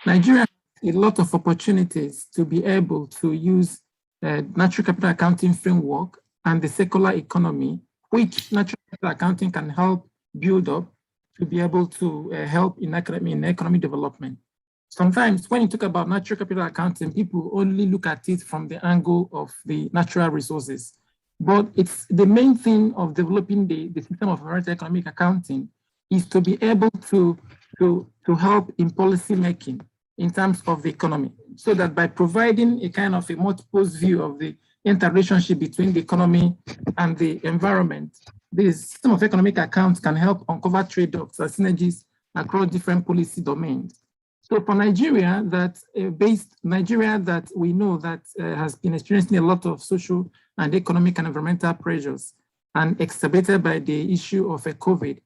Nigeria has a lot of opportunities to be able to use natural capital accounting framework and the circular economy, which natural capital accounting can help build up to be able to help in economic development. Sometimes when you talk about natural capital accounting, people only look at it from the angle of the natural resources. But it's the main thing of developing the system of economic accounting is to be able to help in policy making in terms of the economy, so that by providing a kind of a multiple view of the interrelationship between the economy and the environment, the system of economic accounts can help uncover trade-offs and synergies across different policy domains. So for Nigeria, that we know that has been experiencing a lot of social and economic and environmental pressures, and exacerbated by the issue of COVID,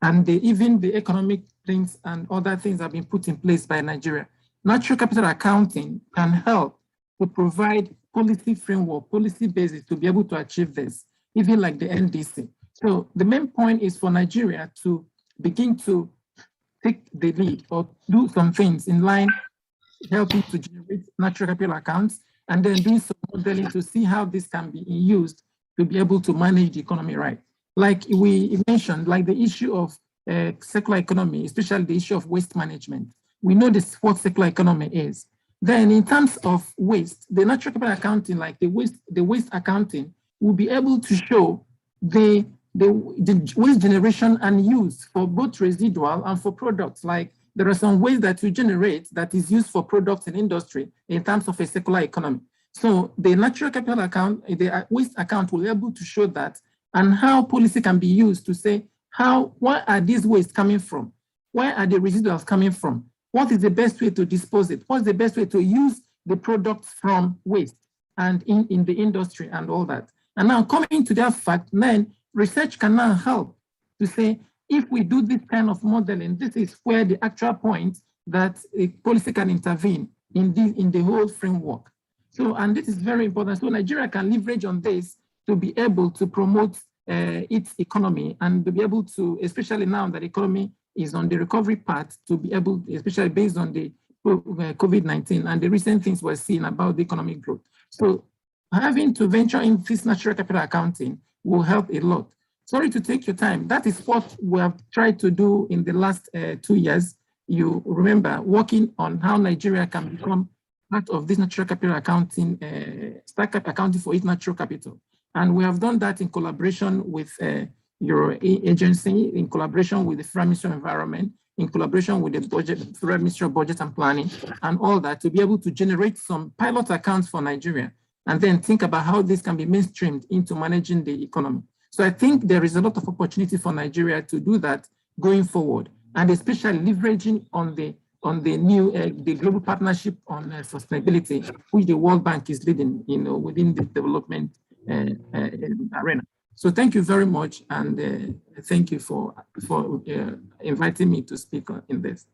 and even the economic things and other things have been put in place by Nigeria. Natural capital accounting can help to provide policy framework, policy basis to be able to achieve this, even like the NDC. So the main point is for Nigeria to begin to take the lead or do some things in line, helping to generate natural capital accounts, and then doing some modeling to see how this can be used to be able to manage the economy right. Like we mentioned, like the issue of circular economy, especially the issue of waste management. We know this what circular economy is. Then in terms of waste, the natural capital accounting, like the waste accounting, will be able to show the waste generation and use for both residual and for products. Like there are some waste that we generate that is used for products in industry in terms of a circular economy. So the natural capital account, the waste account will be able to show that, and how policy can be used to say, where are these wastes coming from? Where are the residuals coming from? What is the best way to dispose it? What's the best way to use the products from waste and in the industry and all that? And now coming to that fact, then research can now help to say, if we do this kind of modeling, this is where the actual point that a policy can intervene in the whole framework. So, and this is very important. So Nigeria can leverage on this to be able to promote its economy and to be able to, especially now that the economy is on the recovery path, to be able, especially based on the COVID-19 and the recent things we're seeing about the economic growth. So having to venture in this natural capital accounting will help a lot. Sorry to take your time. That is what we have tried to do in the last 2 years. You remember working on how Nigeria can become part of this natural capital accounting, startup accounting for its natural capital. And we have done that in collaboration with your agency, in collaboration with the Federal Ministry of Environment, in collaboration with the Federal Ministry of Budget and Planning, and all that, to be able to generate some pilot accounts for Nigeria, and then think about how this can be mainstreamed into managing the economy. So I think there is a lot of opportunity for Nigeria to do that going forward, and especially leveraging on the on the new the global partnership on sustainability, which the World Bank is leading, within the development arena. So thank you very much, and thank you for inviting me to speak in this.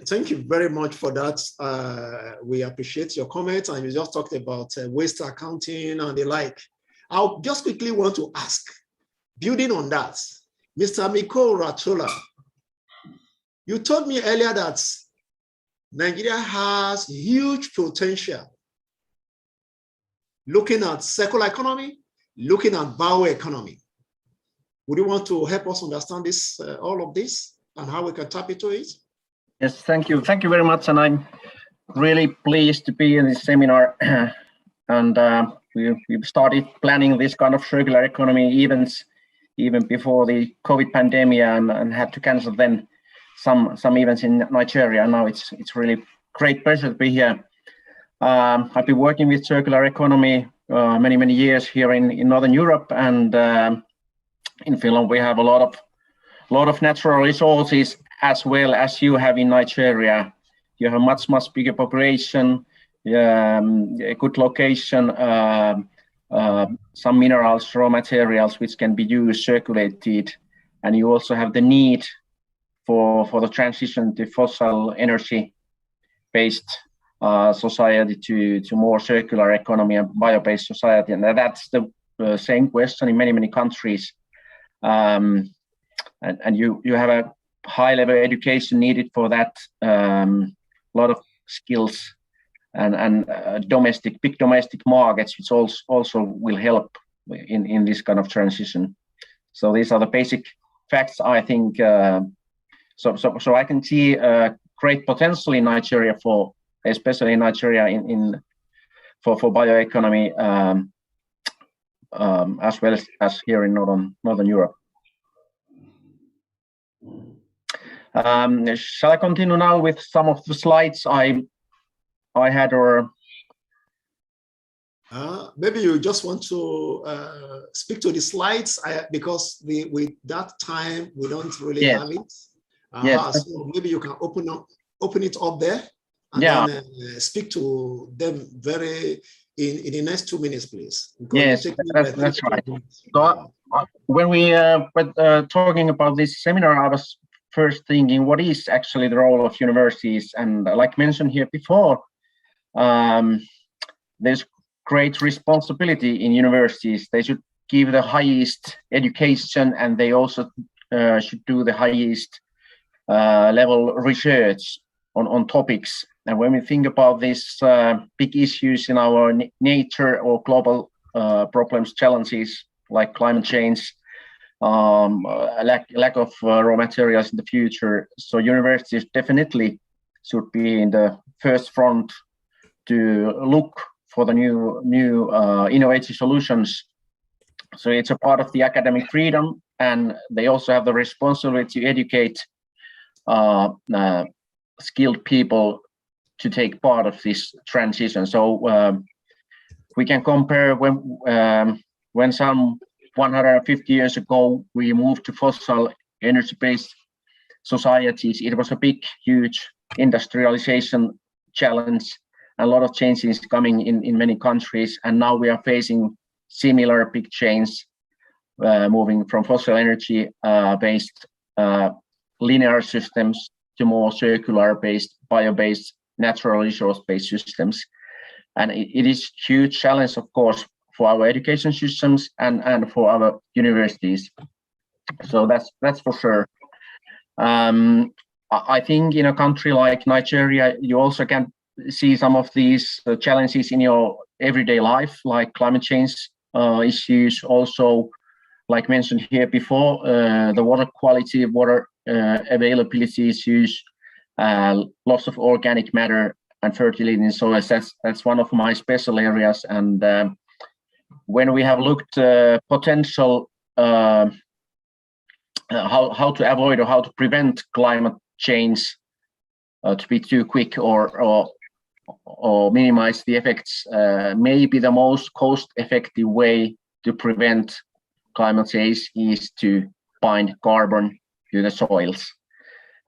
Thank you very much for that. We appreciate your comments, and you just talked about waste accounting and the like. I'll just quickly want to ask, building on that, Mr. Miko Ratola, you told me earlier that Nigeria has huge potential looking at circular economy, looking at bioeconomy. Would you want to help us understand this, all of this, and how we can tap into it? Yes, thank you. Thank you very much. And I'm really pleased to be in this seminar. And we've started planning this kind of circular economy events even before the COVID pandemic, and had to cancel then some events in Nigeria. Now it's really great pleasure to be here. I've been working with circular economy many years here in Northern Europe, and in Finland we have a lot of natural resources, as well as you have in Nigeria. You have much bigger population, a good location, some minerals, raw materials which can be used, circulated, and you also have the need for the transition to fossil energy based society to more circular economy and bio-based society. And that's the same question in many countries. And you have a high level education needed for that, a lot of skills and big domestic markets, which also will help in this kind of transition. So these are the basic facts, I think. So I can see great potential in Nigeria especially in Nigeria for bioeconomy, as well as here in Northern Europe. Shall I continue now with some of the slides I had, or? Maybe you just want to speak to the slides, because with that time we don't really have it. Yes. So maybe you can open it up there, and then speak to them in the next 2 minutes, please. Yes, that's right. So when we were talking about this seminar, I was first thinking, what is actually the role of universities? And like mentioned here before, there's great responsibility in universities. They should give the highest education, and they also should do the highest level research on topics. And when we think about these big issues in our nature or global problems, challenges like climate change, lack of raw materials in the future, so universities definitely should be in the first front to look for the new innovative solutions. So it's a part of the academic freedom, and they also have the responsibility to educate skilled people to take part of this transition. So we can compare when some 150 years ago we moved to fossil energy-based societies. It was a big, huge industrialization challenge, a lot of changes coming in many countries, and now we are facing similar big change, moving from fossil energy based linear systems to more circular based, bio-based, natural resource-based systems. And it is huge challenge, of course, for our education systems and for our universities. So that's for sure. I think in a country like Nigeria, you also can see some of these challenges in your everyday life, like climate change issues, also like mentioned here before, the water quality, water availability issues, loss of organic matter and fertility in soils. That's one of my special areas. And when we have looked potential how to avoid or how to prevent climate change to be too quick or minimize the effects, maybe the most cost-effective way to prevent climate change is to bind carbon to the soils.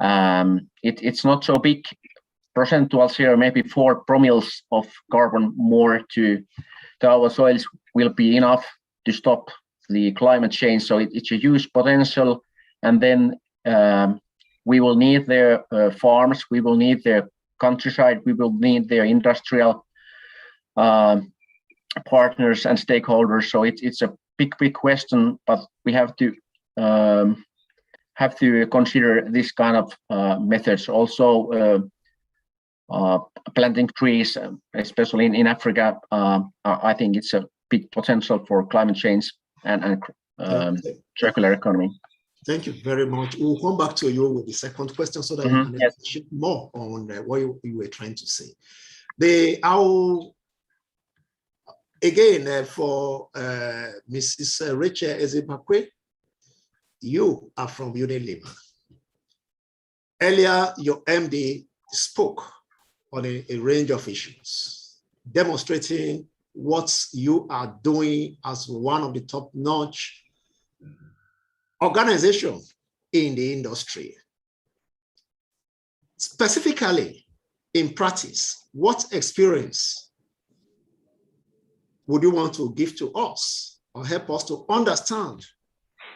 It's not so big percentual share, maybe 4 promils of carbon more to our soils will be enough to stop the climate change. So it's a huge potential. And then we will need their farms, we will need their countryside, we will need their industrial partners and stakeholders. So it's a big question, but we have to consider this kind of methods. Also, planting trees, especially in Africa, I think it's a big potential for climate change and circular economy. Thank you very much. We'll come back to you with the second question so that you can share more on what you were trying to say. Again, for Mrs. Rachel Ezebakwe, you are from Unilever. Earlier, your MD spoke on a range of issues, demonstrating what you are doing as one of the top-notch organizations in the industry. Specifically, in practice, what experience would you want to give to us or help us to understand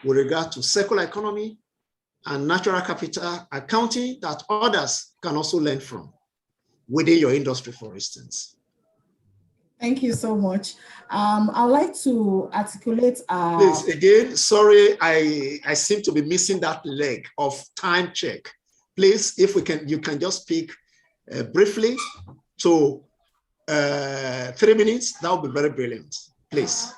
with regard to circular economy and natural capital accounting that others can also learn from within your industry, for instance? Thank you so much. I'd like to articulate. Please, again, sorry, I seem to be missing that leg of time check. Please, if we can, you can just speak briefly to 3 minutes. That would be very brilliant. Please.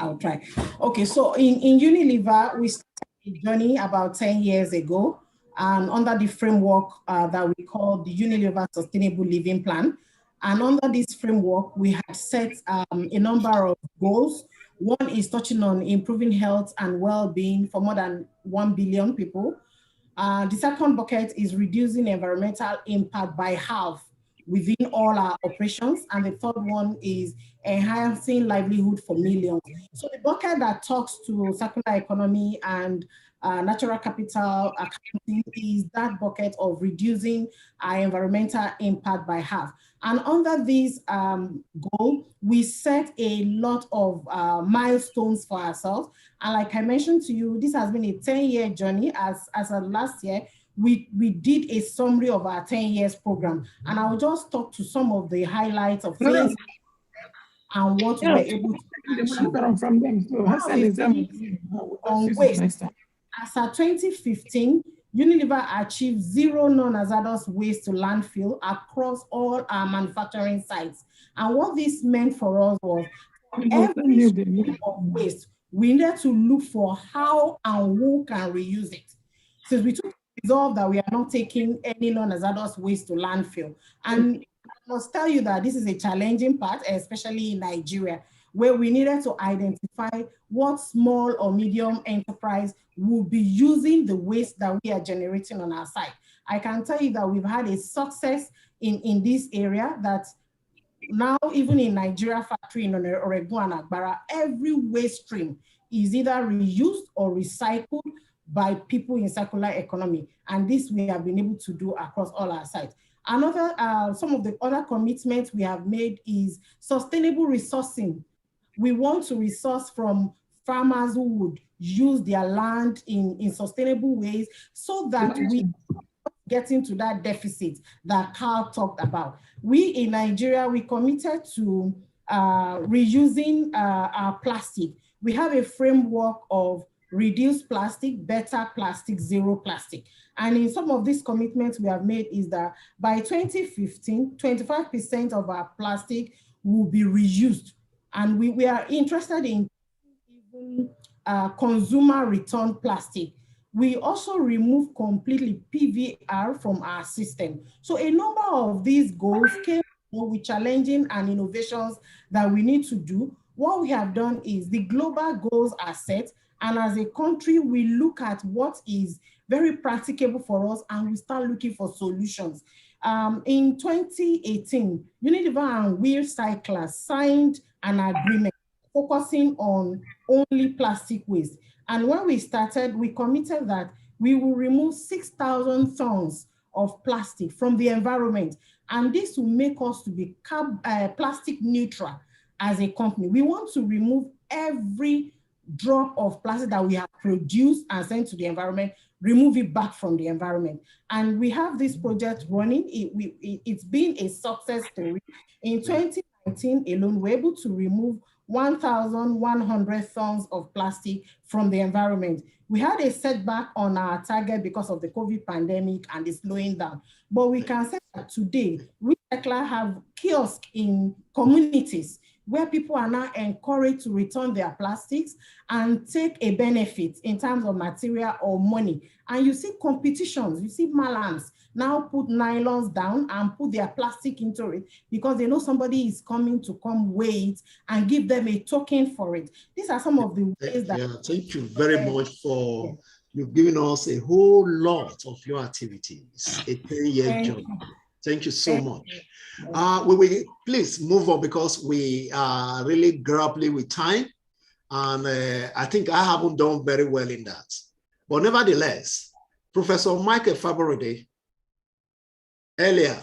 I'll try. Okay, so in Unilever, we started a journey about 10 years ago, and under the framework that we call the Unilever Sustainable Living Plan. And under this framework, we have set a number of goals. One is touching on improving health and well-being for more than 1 billion people. The second bucket is reducing environmental impact by half within all our operations. And the third one is enhancing livelihood for millions. So the bucket that talks to circular economy and natural capital accounting is that bucket of reducing our environmental impact by half. And under this goal, we set a lot of milestones for ourselves. And like I mentioned to you, this has been a 10-year journey. As of last year, we did a summary of our 10 years program. And I'll just talk to some of the highlights of things and what we were able to achieve. From them. On waste. As of 2015, Unilever achieved zero non-hazardous waste to landfill across all our manufacturing sites. And what this meant for us was every stream of waste, we needed to look for how and who can reuse it. So we took the resolve that we are not taking any non-hazardous waste to landfill. And I must tell you that this is a challenging part, especially in Nigeria, where we needed to identify what small or medium enterprise will be using the waste that we are generating on our site. I can tell you that we've had a success in this area, that now even in Nigeria factory in Oregon and Agbara, every waste stream is either reused or recycled by people in circular economy. And this we have been able to do across all our sites. Another, some of the other commitments we have made is sustainable resourcing. We want to resource from farmers who would use their land in sustainable ways so that we get into that deficit that Carl talked about. We in Nigeria, we committed to reusing our plastic. We have a framework of reduce plastic, better plastic, zero plastic. And in some of these commitments we have made is that by 2015, 25% of our plastic will be reused. And we are interested in even consumer return plastic. We also remove completely PVR from our system. So a number of these goals came with challenging and innovations that we need to do. What we have done is the global goals are set, and as a country, we look at what is very practicable for us and we start looking for solutions. In 2018, Unilever and Weir Cyclers signed an agreement focusing on only plastic waste. And when we started, we committed that we will remove 6,000 tons of plastic from the environment. And this will make us to be plastic neutral as a company. We want to remove every drop of plastic that we have produced and sent to the environment, remove it back from the environment. And we have this project running. It's been a success story. In 2019 alone, we're able to remove 1,100 tons of plastic from the environment. We had a setback on our target because of the COVID pandemic and the slowing down. But we can say that today, recyclers have kiosks in communities where people are now encouraged to return their plastics and take a benefit in terms of material or money. And you see competitions, you see malams now put nylons down and put their plastic into it because they know somebody is coming to come weigh it and give them a token for it. These are some of the ways that— Yeah, thank you very much for, you've given us a whole lot of your activities, a 10-year journey. Thank you so much. We will please move on because we are really grappling with time. And I think I haven't done very well in that. But nevertheless, Professor Michael Fabore, earlier,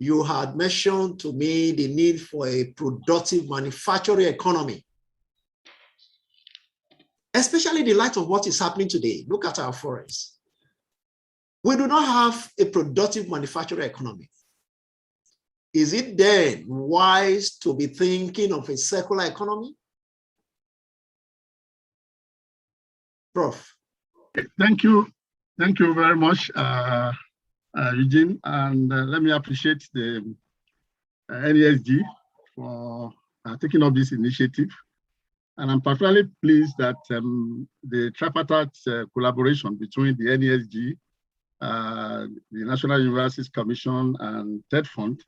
you had mentioned to me the need for a productive manufacturing economy, especially in the light of what is happening today. Look at our forests. We do not have a productive manufacturing economy. Is it then wise to be thinking of a circular economy? Prof. Thank you. Thank you very much, Eugene. And let me appreciate the NESG for taking up this initiative. And I'm particularly pleased that the tripartite collaboration between the NESG, the National Universities Commission, and TED Fund,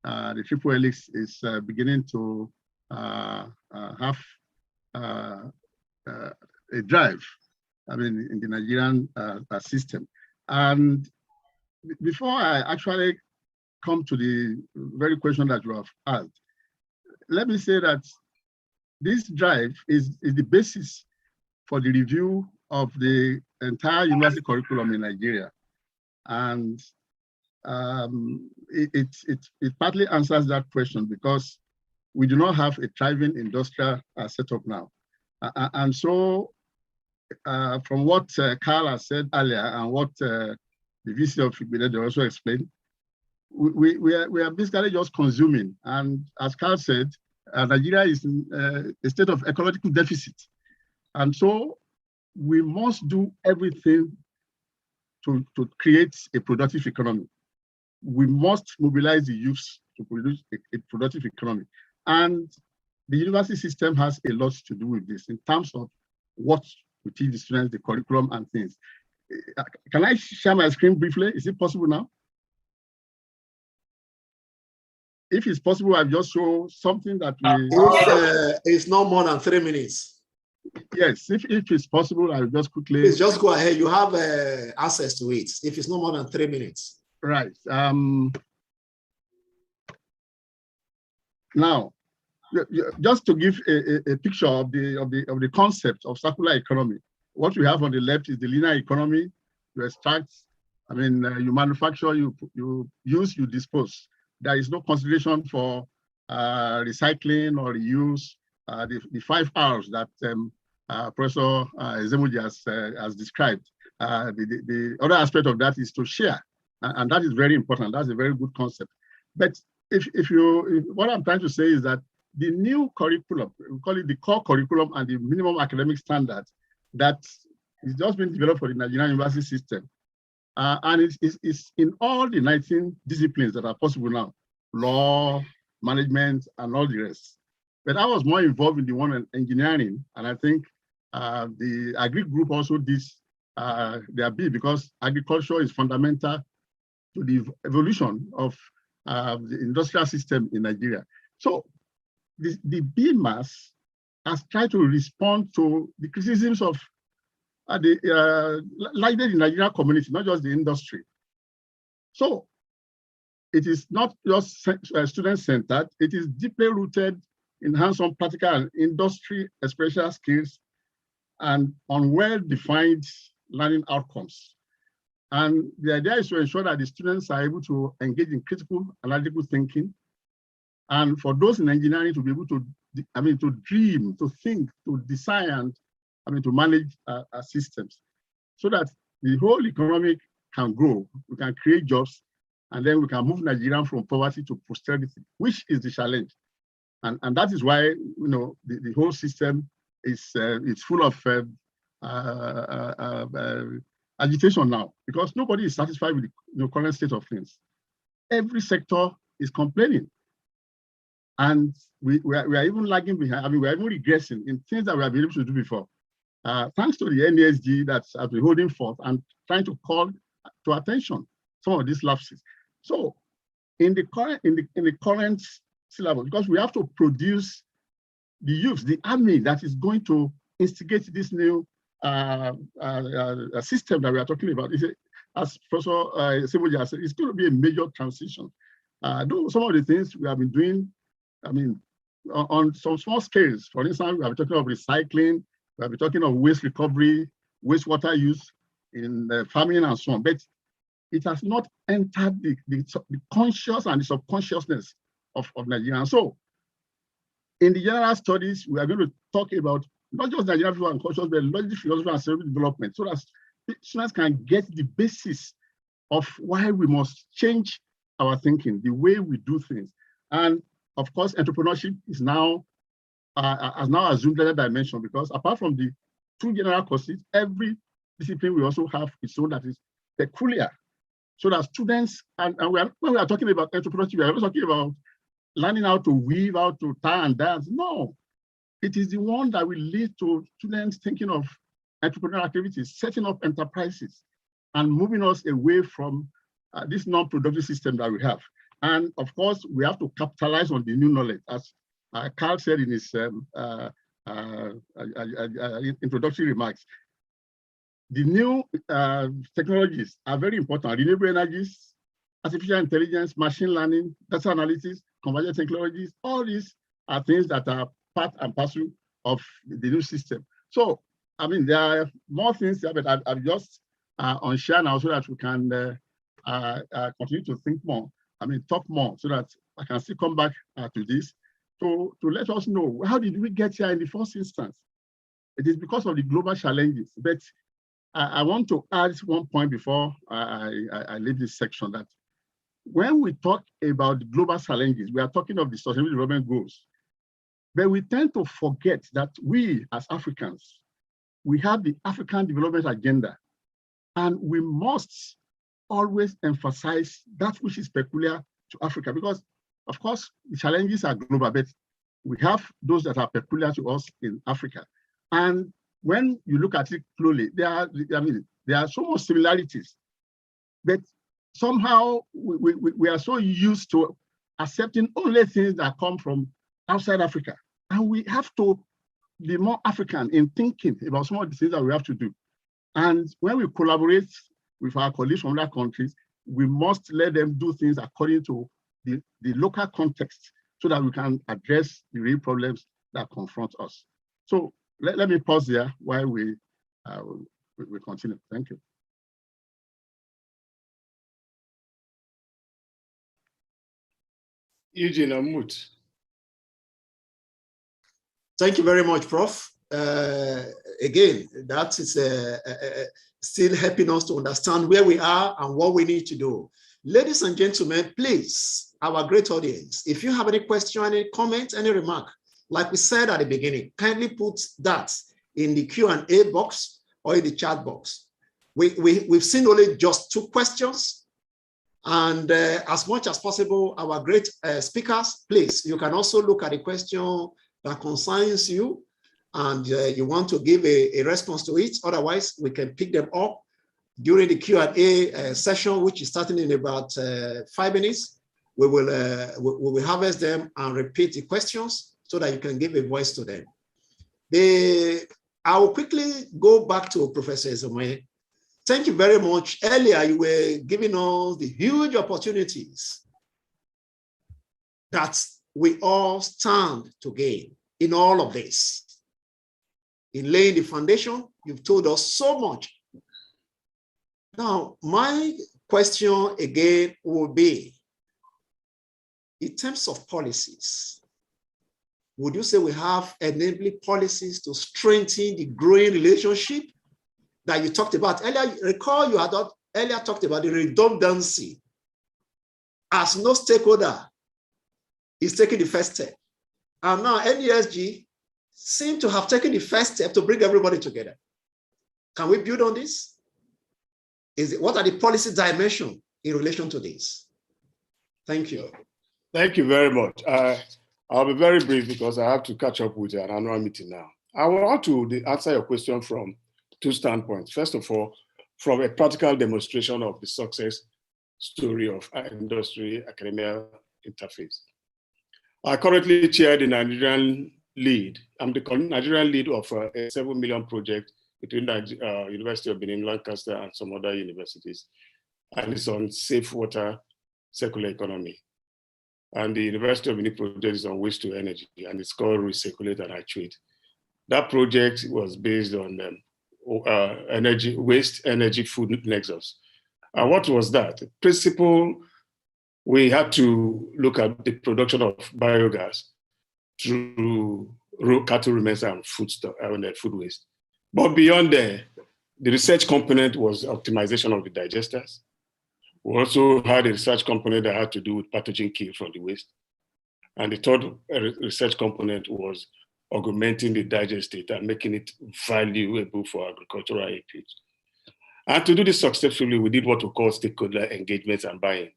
the Triple Helix is beginning to have a drive, I mean, in the Nigerian system. And before I actually come to the very question that you have asked, let me say that this drive is the basis for the review of the entire university curriculum in Nigeria. And it partly answers that question because we do not have a thriving industrial setup now. And so from what Carl has said earlier and what the VC of Unilever also explained, we are basically just consuming. And as Carl said, Nigeria is in a state of ecological deficit. And so we must do everything to create a productive economy. We must mobilize the youth to produce a productive economy. And the university system has a lot to do with this in terms of what we teach the students, the curriculum and things. Can I share my screen briefly? Is it possible now? If it's possible, I'll just show something that we... It's no more than 3 minutes. Yes, if it's possible, I'll just quickly... Please just go ahead. You have access to it. If it's no more than 3 minutes. Right. Now, just to give a picture of the concept of circular economy, what we have on the left is the linear economy. You extract, I mean, you manufacture, you use, you dispose. There is no consideration for recycling or reuse. The 5 R's that Professor Ezemuji has described. The other aspect of that is to share, and that is very important. That's a very good concept. But what I'm trying to say is that the new curriculum, we call it the core curriculum and the minimum academic standard that is just being developed for the Nigerian university system. And it's in all the 19 disciplines that are possible now, law, management, and all the rest. But I was more involved in the one in engineering, and I think the agri group also did their bit because agriculture is fundamental to the evolution of the industrial system in Nigeria. So the BMAS has tried to respond to the criticisms of largely the Nigerian community, not just the industry. So it is not just student-centered, it is deeply rooted in hands-on practical and industry experiential skills and on well-defined learning outcomes. And the idea is to ensure that the students are able to engage in critical analytical thinking. And for those in engineering to be able to, to dream, to think, to design, and to manage systems, so that the whole economy can grow, we can create jobs, and then we can move Nigeria from poverty to prosperity, which is the challenge. And that is why, the whole system is full of agitation now, because nobody is satisfied with the current state of things. Every sector is complaining. And we are even lagging behind. We are even regressing in things that we have been able to do before. Thanks to the NESG that has been holding forth and trying to call to attention some of these lapses. So in the current syllabus, because we have to produce the youth, the army that is going to instigate this new system that we are talking about. As Professor Seboja said, it's going to be a major transition. Though some of the things we have been doing, on some small scales, for instance, we have been talking of recycling, we have been talking of waste recovery, wastewater use in farming and so on, but it has not entered the conscious and the subconsciousness of Nigerians. So in the general studies, we are going to talk about not just Nigerian people and cultures, but logic, philosophy, and social development, so that students can get the basis of why we must change our thinking, the way we do things. And of course, entrepreneurship is now has now assumed that dimension, because apart from the two general courses, every discipline we also have its own that is peculiar, so that students, and when we are talking about entrepreneurship, we are not talking about learning how to weave, how to tie and dance. No, it is the one that will lead to students thinking of entrepreneurial activities, setting up enterprises, and moving us away from this non-productive system that we have. And of course, we have to capitalize on the new knowledge, as Carl said in his introductory remarks. The new technologies are very important. Renewable energies, artificial intelligence, machine learning, data analytics, convergent technologies, all these are things that are part and parcel of the new system. So, there are more things there, but I've just on share now so that we can continue to think more, talk more, so that I can still come back to this to let us know, how did we get here in the first instance? It is because of the global challenges. But I want to add one point before I leave this section, that when we talk about global challenges, we are talking of the Sustainable Development Goals. But we tend to forget that we as Africans, we have the African Development Agenda, and we must always emphasize that which is peculiar to Africa, because of course the challenges are global, but we have those that are peculiar to us in Africa. And when you look at it closely, there are so much similarities, but somehow we are so used to accepting only things that come from outside Africa. And we have to be more African in thinking about some of the things that we have to do. And when we collaborate with our colleagues from other countries, we must let them do things according to the local context, so that we can address the real problems that confront us. So let me pause there while we continue. Thank you. Eugene, on mute. Thank you very much, Prof. Again, that is still helping us to understand where we are and what we need to do. Ladies and gentlemen, please, our great audience, if you have any question, any comment, any remark, like we said at the beginning, kindly put that in the Q&A box or in the chat box. We've seen only just 2 questions. And as much as possible, our great speakers, please, you can also look at the question that concerns you, and you want to give a response to it. Otherwise, we can pick them up during the Q&A session, which is starting in about 5 minutes. We will harvest them and repeat the questions so that you can give a voice to them. I will quickly go back to Professor Ezome. Thank you very much. Earlier, you were giving us the huge opportunities that we all stand to gain in all of this. In laying the foundation, you've told us so much Now, my question again will be, in terms of policies, would you say we have enabling policies to strengthen the growing relationship that you talked about earlier? Recall you had earlier talked about the redundancy as no stakeholder is taking the first step. And now NESG seem to have taken the first step to bring everybody together. Can we build on this? What are the policy dimensions in relation to this? Thank you. Thank you very much. I'll be very brief because I have to catch up with an annual meeting now. I want to answer your question from two standpoints. First of all, from a practical demonstration of the success story of our industry academia interface. I currently chair the Nigerian lead. I'm the Nigerian lead of a 7 million project between the University of Benin, Lancaster, and some other universities. And it's on safe water, circular economy. And the University of Benin project is on waste to energy, and it's called Recirculate and Actuate. That project was based on energy, waste, energy, food nexus. And what was that? The principle, we had to look at the production of biogas through cattle remains and food waste. But beyond there, the research component was optimization of the digesters. We also had a research component that had to do with pathogen kill from the waste. And the third research component was augmenting the digest state and making it valuable for agricultural inputs. And to do this successfully, we did what we call stakeholder engagement and buy-in.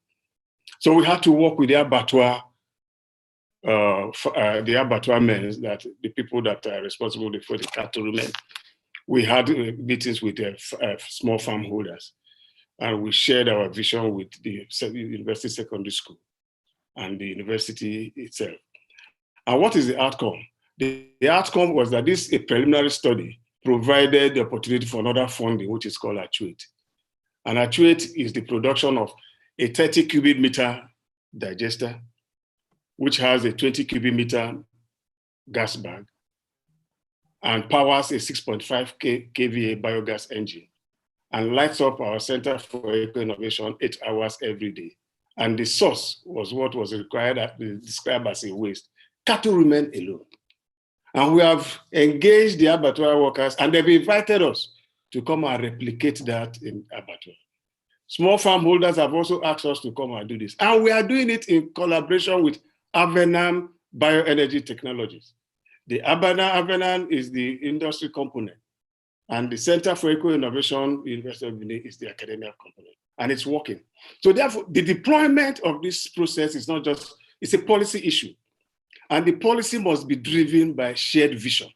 So we had to work with the abattoir men, that the people that are responsible for the cattle men. We had meetings with small farm holders, and we shared our vision with the university secondary school and the university itself. And what is the outcome? The outcome was that this a preliminary study provided the opportunity for another funding, which is called Actuate. And Actuate is the production of a 30 cubic meter digester, which has a 20 cubic meter gas bag and powers a 6.5 kVA biogas engine and lights up our Center for Eco-Innovation 8 hours every day. And the source was what was required, described as a waste. Cattle remain alone. And we have engaged the abattoir workers, and they've invited us to come and replicate that in abattoir. Small farm holders have also asked us to come and do this. And we are doing it in collaboration with Avenam Bioenergy Technologies. The Avenam is the industry component, and the Center for Eco-Innovation, University of Benin, is the academia component, and it's working. So therefore, the deployment of this process is not just, it's a policy issue. And the policy must be driven by shared vision.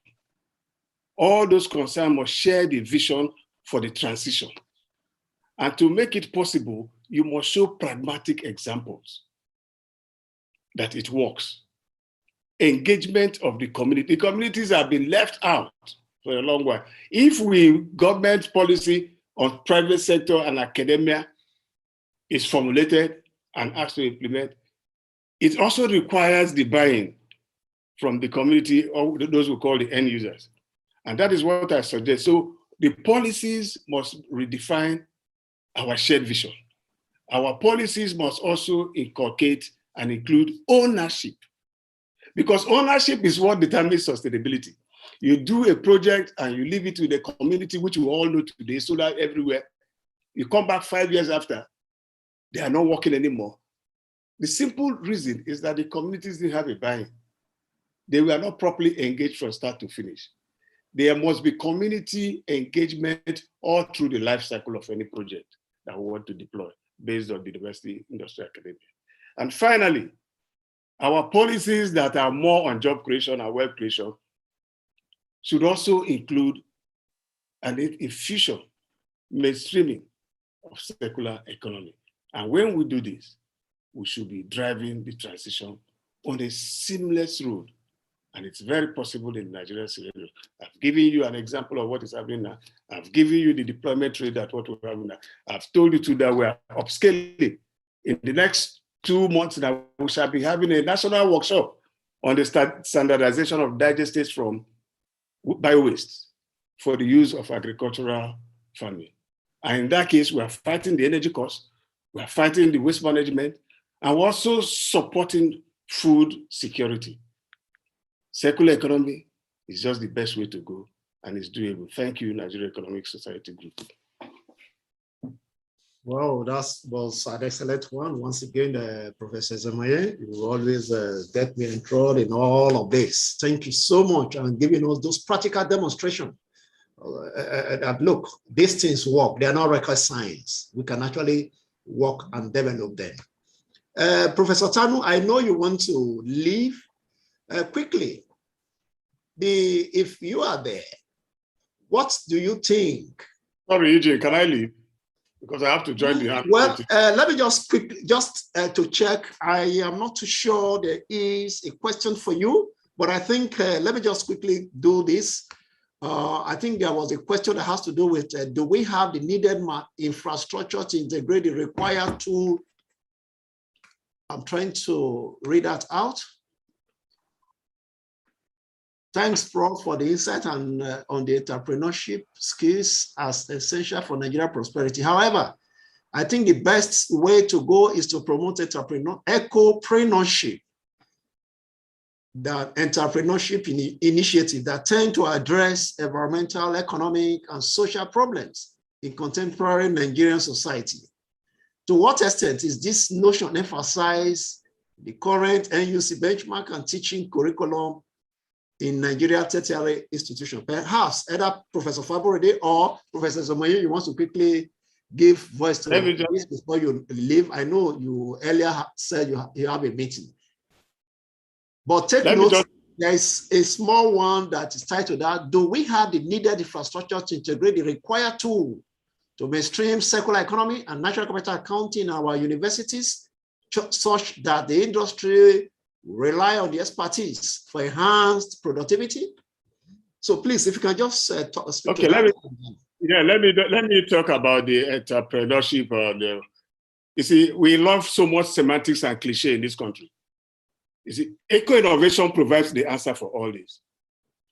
All those concerned must share the vision for the transition. And to make it possible, you must show pragmatic examples that it works. Engagement of the community. The communities have been left out for a long while. If government policy on private sector and academia is formulated and asked to implement, it also requires the buy-in from the community, or those we call the end users. And that is what I suggest. So the policies must redefine our shared vision. Our policies must also inculcate and include ownership, because ownership is what determines sustainability. You do a project and you leave it to the community, which we all know today, solar everywhere. You come back 5 years after, they are not working anymore. The simple reason is that the communities didn't have a buy-in. They were not properly engaged from start to finish. There must be community engagement all through the life cycle of any project that we want to deploy based on the university industry academia. And finally, our policies that are more on job creation and wealth creation should also include an infusion, mainstreaming of circular economy. And when we do this, we should be driving the transition on a seamless road. And it's very possible in the Nigerian scenario. I've given you an example of what is happening now. I've given you the deployment rate at what we're having now. I've told you too that we're upscaling. In the next 2 months now, we shall be having a national workshop on the standardization of digestates from bio-waste for the use of agricultural farming. And in that case, we are fighting the energy costs, we are fighting the waste management, and we're also supporting food security. Circular economy is just the best way to go, and it's doable. Thank you, Nigerian Economic Society Group. Wow, that was an excellent one. Once again, Professor Zemaye, you always get me enthralled in all of this. Thank you so much, and giving us those practical demonstrations. That look, these things work. They are not rocket science. We can actually work and develop them. Professor Tano, I know you want to leave quickly. If you are there, what do you think? Sorry, EJ, can I leave? Because I have to join the. Well, let me just quickly, to check. I am not too sure there is a question for you, but I think let me just quickly do this. I think there was a question that has to do with, do we have the needed infrastructure to integrate the required tool? I'm trying to read that out. Thanks, Prof, for the insight and on the entrepreneurship skills as essential for Nigerian prosperity. However, I think the best way to go is to promote ecopreneurship, the entrepreneurship initiative that tend to address environmental, economic, and social problems in contemporary Nigerian society. To what extent is this notion emphasized the current NUC benchmark and teaching curriculum in Nigeria tertiary institution? Perhaps either Professor Fabore or Professor Zemaye, you want to quickly give voice to this before you leave. I know you earlier said you have a meeting. But take note, there is a small one that is titled that, do we have the needed infrastructure to integrate the required tool to mainstream circular economy and natural capital accounting in our universities, such that the industry rely on the expertise for enhanced productivity? So please, if you can just speak. Okay, let me talk about the entrepreneurship. You see, we love so much semantics and cliche in this country. You see, eco-innovation provides the answer for all this.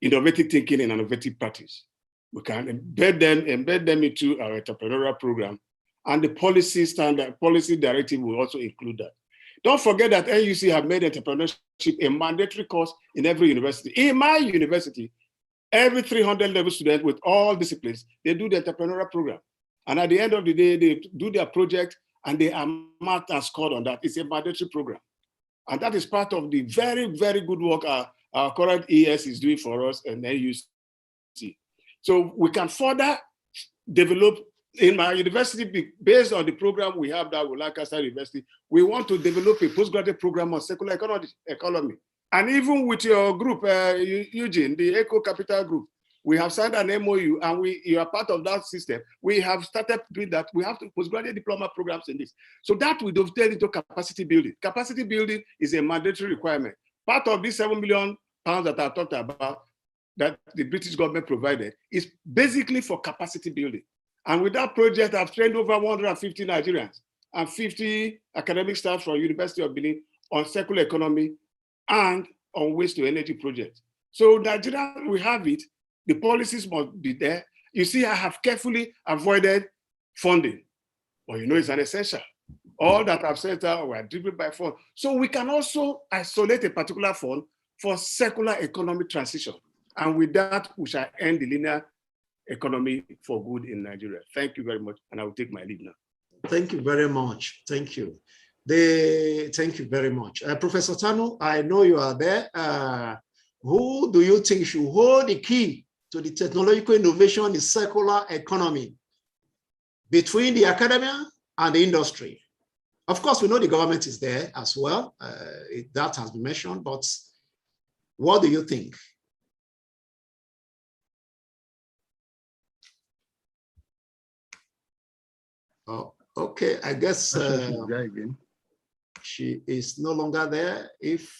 Innovative thinking and innovative practice. We can embed them into our entrepreneurial program, and the policy directive will also include that. Don't forget that NUC have made entrepreneurship a mandatory course in every university. In my university, every 300 level student with all disciplines, they do the entrepreneurial program. And at the end of the day, they do their project and they are marked and scored on that. It's a mandatory program. And that is part of the very, very good work our current ES is doing for us and NUC. So we can further develop. In my university, based on the program we have that with Lancaster University, we want to develop a postgraduate program on circular economy. And even with your group, Eugene, the Eco Capital Group, we have signed an MOU and you are part of that system. We have started doing that. We have to postgraduate diploma programs in this. So that will dovetail into capacity building. Capacity building is a mandatory requirement. Part of these £7 million that I talked about, that the British government provided, is basically for capacity building. And with that project, I've trained over 150 Nigerians and 50 academic staff from University of Benin on circular economy and on waste to energy projects. So Nigeria, we have it. The policies must be there. You see, I have carefully avoided funding. Well, you know, it's an essential. All that I've said were driven by fund. So we can also isolate a particular fund for circular economic transition. And with that, we shall end the linear economy for good in Nigeria. Thank you very much, and I will take my leave now. Thank you very much. Thank you. Thank you very much. Professor Tano, I know you are there. Who do you think should hold the key to the technological innovation in circular economy between the academia and the industry? Of course, we know the government is there as well. That has been mentioned, but what do you think? Oh, okay, I guess she is no longer there. If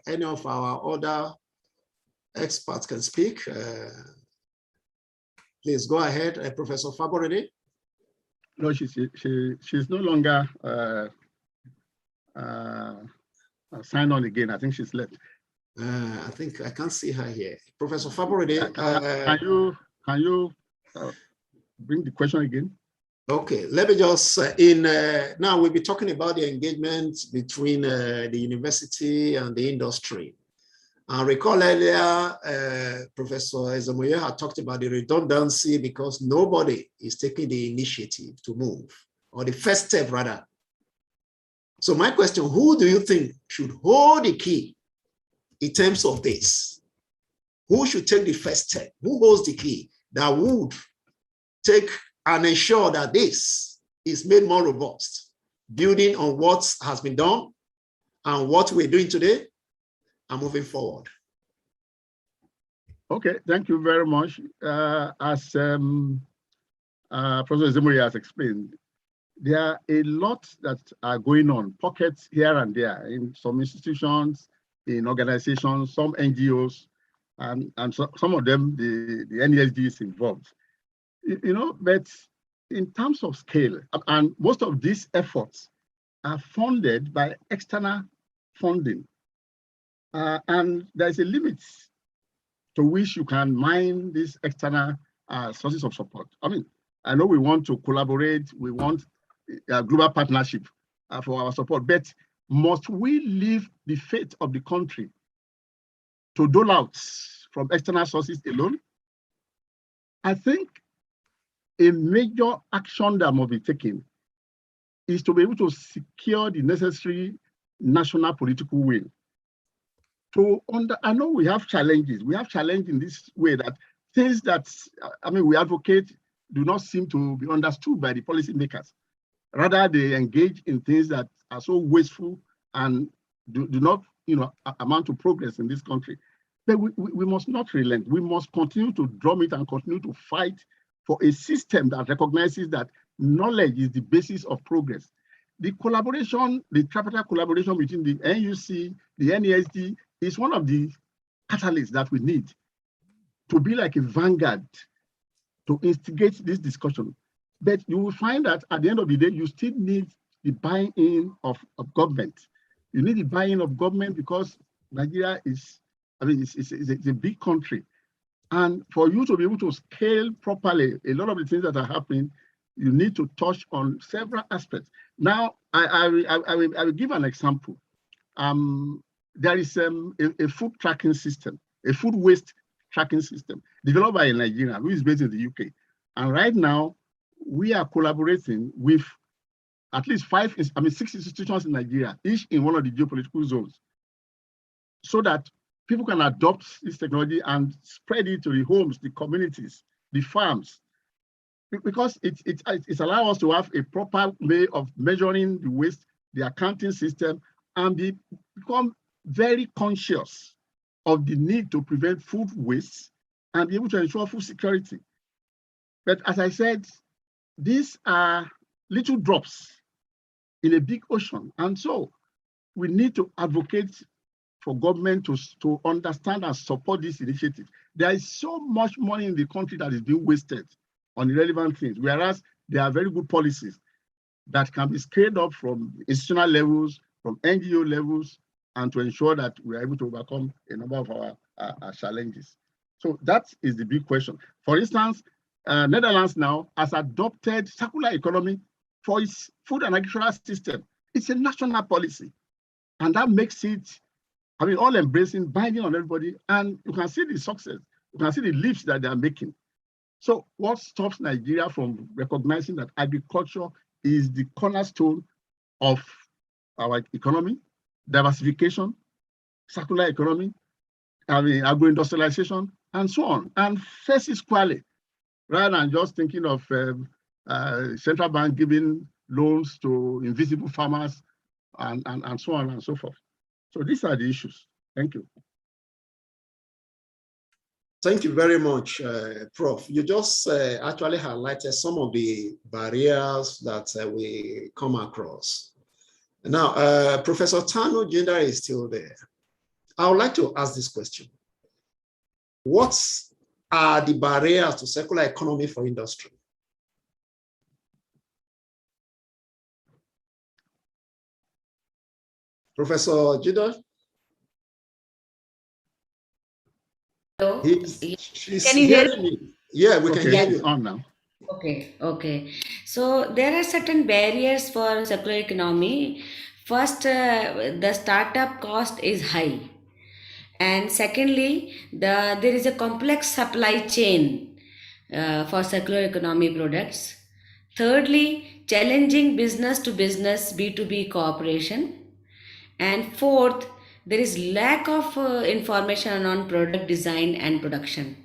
any of our other experts can speak, please go ahead, Professor Fabore. No, she's no longer signed on again. I think she's left. I think I can't see her here. Professor Fabore, can you bring the question again? Okay, let me just, now we'll be talking about the engagement between the university and the industry. And recall earlier, Professor Ezemoye had talked about the redundancy because nobody is taking the initiative to move, or the first step rather. So my question, who do you think should hold the key in terms of this? Who should take the first step? Who holds the key that would take and ensure that this is made more robust, building on what has been done and what we're doing today and moving forward? Okay, thank you very much. As Professor Ezemoye has explained, there are a lot that are going on, pockets here and there in some institutions, in organizations, some NGOs, and so, some of them, the NESG is involved. You know, but in terms of scale, and most of these efforts are funded by external funding. And there's a limit to which you can mine these external sources of support. I mean, I know we want to collaborate, we want a global partnership for our support, but must we leave the fate of the country to dole out from external sources alone? I think a major action that must be taken is to be able to secure the necessary national political will. I know we have challenges. We have challenges in this way that things that, I mean, we advocate do not seem to be understood by the policymakers. Rather, they engage in things that are so wasteful and do not, you know, amount to progress in this country. But we must not relent. We must continue to drum it and continue to fight for a system that recognizes that knowledge is the basis of progress. The collaboration, the tripartite collaboration between the NUC, the NESG, is one of the catalysts that we need to be like a vanguard to instigate this discussion. But you will find that at the end of the day, you still need the buy-in of government. You need the buy-in of government because Nigeria is, I mean, it's a big country. And for you to be able to scale properly, a lot of the things that are happening, you need to touch on several aspects. Now, I will give an example. There is a food tracking system, a food waste tracking system developed by a Nigerian who is based in the UK. And right now, we are collaborating with at least 6 institutions in Nigeria, each in one of the geopolitical zones, so that people can adopt this technology and spread it to the homes, the communities, the farms, because it allows us to have a proper way of measuring the waste, the accounting system, and become very conscious of the need to prevent food waste and be able to ensure food security. But as I said, these are little drops in a big ocean. And so we need to advocate for government to understand and support this initiative. There is so much money in the country that is being wasted on irrelevant things, whereas there are very good policies that can be scaled up from institutional levels, from NGO levels, and to ensure that we are able to overcome a number of our challenges. So that is the big question. For instance, Netherlands now has adopted circular economy for its food and agricultural system. It's a national policy, and that makes it, I mean, all embracing, binding on everybody, and you can see the success. You can see the leaps that they are making. So what stops Nigeria from recognizing that agriculture is the cornerstone of our economy, diversification, circular economy, I mean, agro-industrialization, and so on, and face it squarely, rather than just thinking of central bank giving loans to invisible farmers and so on and so forth. So these are the issues. Thank you. Thank you very much, Prof. You just actually highlighted some of the barriers that we come across. Now, Professor Tano Jinder is still there. I would like to ask this question. What are the barriers to circular economy for industry? Professor Jinder? Hello? She's Can you hear me? Yeah, we can hear you. On now. Okay, okay. So there are certain barriers for circular economy. First, the startup cost is high, and secondly, there is a complex supply chain for circular economy products. Thirdly, challenging business to business B2B cooperation. And fourth, there is lack of information on product design and production.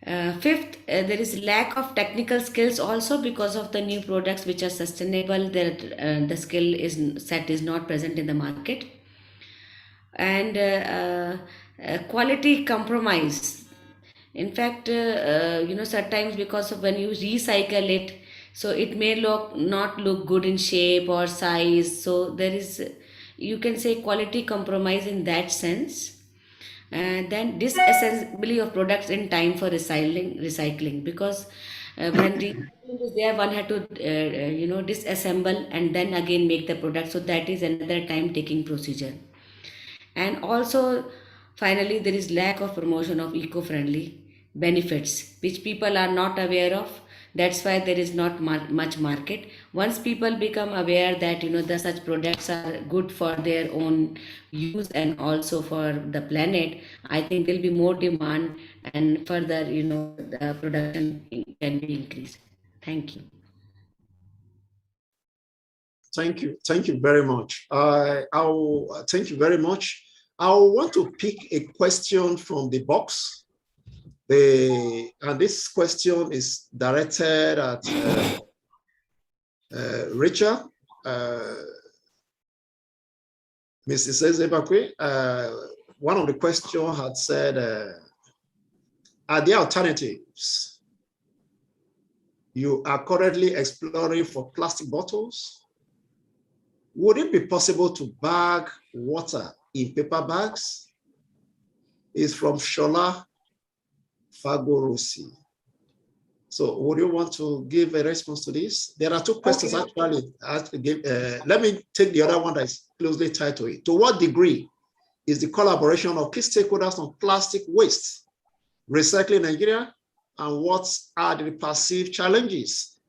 Fifth, there is lack of technical skills also because of the new products which are sustainable. That the skill is set is not present in the market, and quality compromise. In fact, sometimes because of when you recycle it, so it may not look good in shape or size. So there is, you can say, quality compromise in that sense. And then disassembly of products in time for recycling, because when recycling is there, one had to disassemble and then again make the product, so that is another time taking procedure. And also, finally, there is lack of promotion of eco-friendly benefits which people are not aware of. That's why there is not much market. Once people become aware that the such products are good for their own use and also for the planet, I think there'll be more demand, and further the production can be increased. Thank you. Thank you very much. Thank you very much. I want to pick a question from the box. And this question is directed at Richard. Mrs. Ezebakwe, one of the questions had said, are there alternatives you are currently exploring for plastic bottles? Would it be possible to bag water in paper bags? It's from Shola Fabore. So would you want to give a response to this? There are two questions actually. Let me take the other one that is closely tied to it. To what degree is the collaboration of key stakeholders on plastic waste recycling in Nigeria, and what are the perceived challenges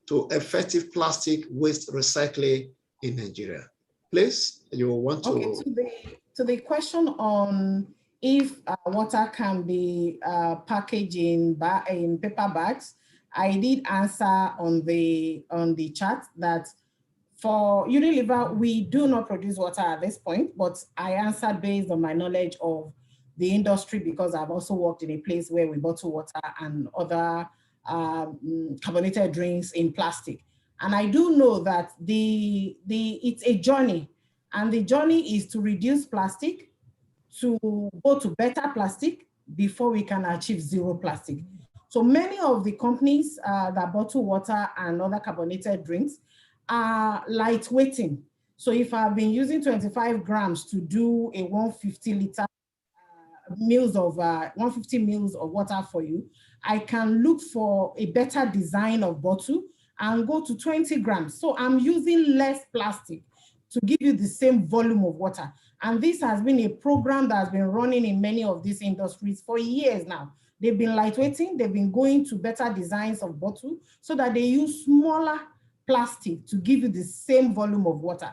to effective plastic waste recycling in Nigeria? Please, you want to... Okay, to the question on if water can be packaged in paper bags, I did answer on the chat that for Unilever, we do not produce water at this point, but I answered based on my knowledge of the industry, because I've also worked in a place where we bottle water and other carbonated drinks in plastic. And I do know that it's a journey, and the journey is to reduce plastic, to go to better plastic before we can achieve zero plastic. So many of the companies that bottle water and other carbonated drinks are lightweighting. So if I've been using 25 grams to do a 150 liter 150 mils of water for you, I can look for a better design of bottle and go to 20 grams. So I'm using less plastic to give you the same volume of water. And this has been a program that has been running in many of these industries for years now. They've been lightweighting, they've been going to better designs of bottle so that they use smaller plastic to give you the same volume of water.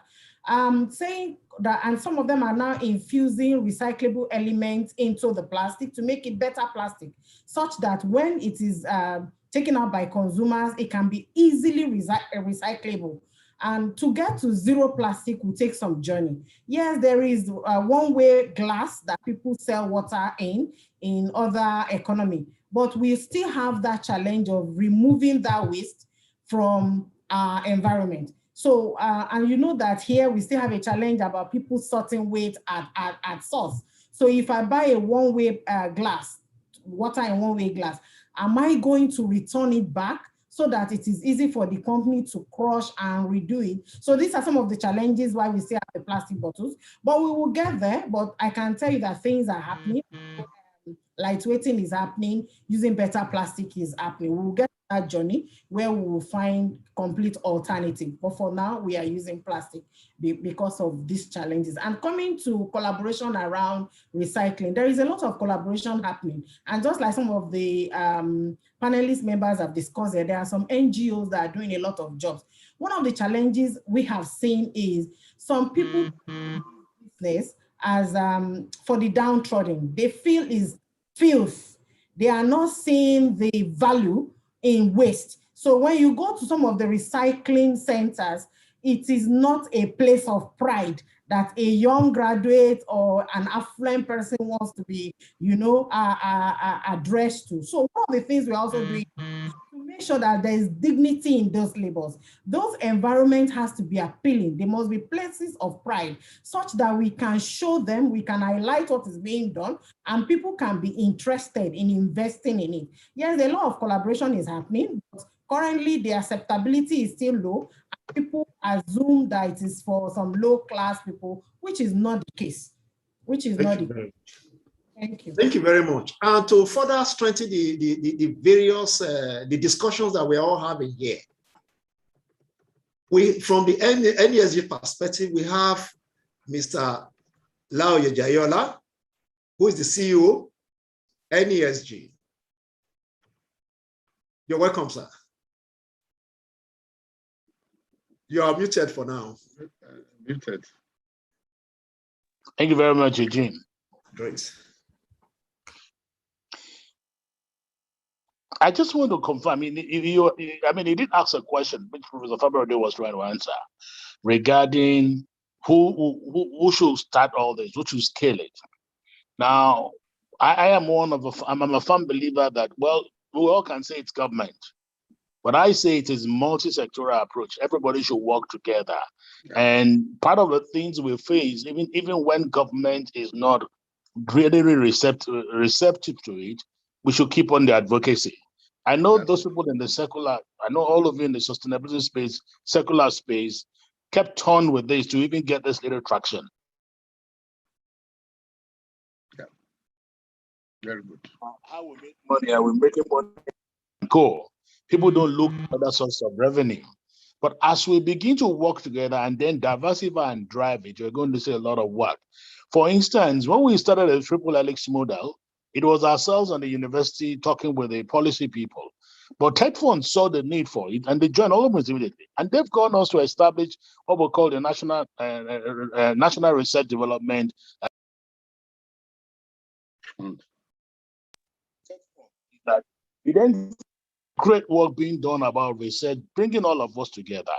Saying that, and some of them are now infusing recyclable elements into the plastic to make it better plastic, such that when it is taken out by consumers, it can be easily recyclable. And to get to zero plastic will take some journey. Yes, there is one-way glass that people sell water in other economy, but we still have that challenge of removing that waste from our environment. So, and you know that here we still have a challenge about people sorting waste at source. So if I buy a one-way glass, water in one-way glass, am I going to return it back so that it is easy for the company to crush and redo it? So these are some of the challenges why we still have the plastic bottles, but we will get there. But I can tell you that things are happening. Lightweighting is happening, using better plastic is happening. We will get that journey where we will find complete alternative. But for now, we are using plastic because of these challenges. And coming to collaboration around recycling, there is a lot of collaboration happening. And just like some of the panelist members have discussed, there are some NGOs that are doing a lot of jobs. One of the challenges we have seen is some people business as for the downtrodden. They feel is filth. They are not seeing the value in waste. So when you go to some of the recycling centers, it is not a place of pride that a young graduate or an affluent person wants to be, addressed to. So one of the things we're also doing to make sure that there is dignity in those labels. Those environments has to be appealing. They must be places of pride such that we can show them, we can highlight what is being done, and people can be interested in investing in it. Yes, a lot of collaboration is happening, but currently the acceptability is still low. People assume that it is for some low class people, which is not the case. Thank you. Thank you very much. And to further strengthen the various the discussions that we are all having here, from the NESG perspective, we have Mr. Laoye Jayola, who is the CEO, NESG. You're welcome, sir. You are muted for now. Muted. Thank you very much, Eugene. Great. I just want to confirm. He did ask a question, which Professor Fabore was trying to answer, regarding who should start all this, who should scale it. Now, I'm a firm believer that, well, we all can say it's government, but I say it is multi-sectoral approach. Everybody should work together. Yeah. And part of the things we face, even when government is not really receptive to it, we should keep on the advocacy. I know those people in the secular, I know all of you in the sustainability space, secular space, kept on with this to even get this little traction. Yeah. Very good. How we make money, are we making money? Go. People don't look at other sources of revenue. But as we begin to work together and then diversify and drive it, we're going to see a lot of work. For instance, when we started a triple helix model, it was ourselves and the university talking with the policy people. But tech funds saw the need for it and they joined almost immediately. And they've gone on to establish what we call the National Research Development. That we then great work being done about research, bringing all of us together.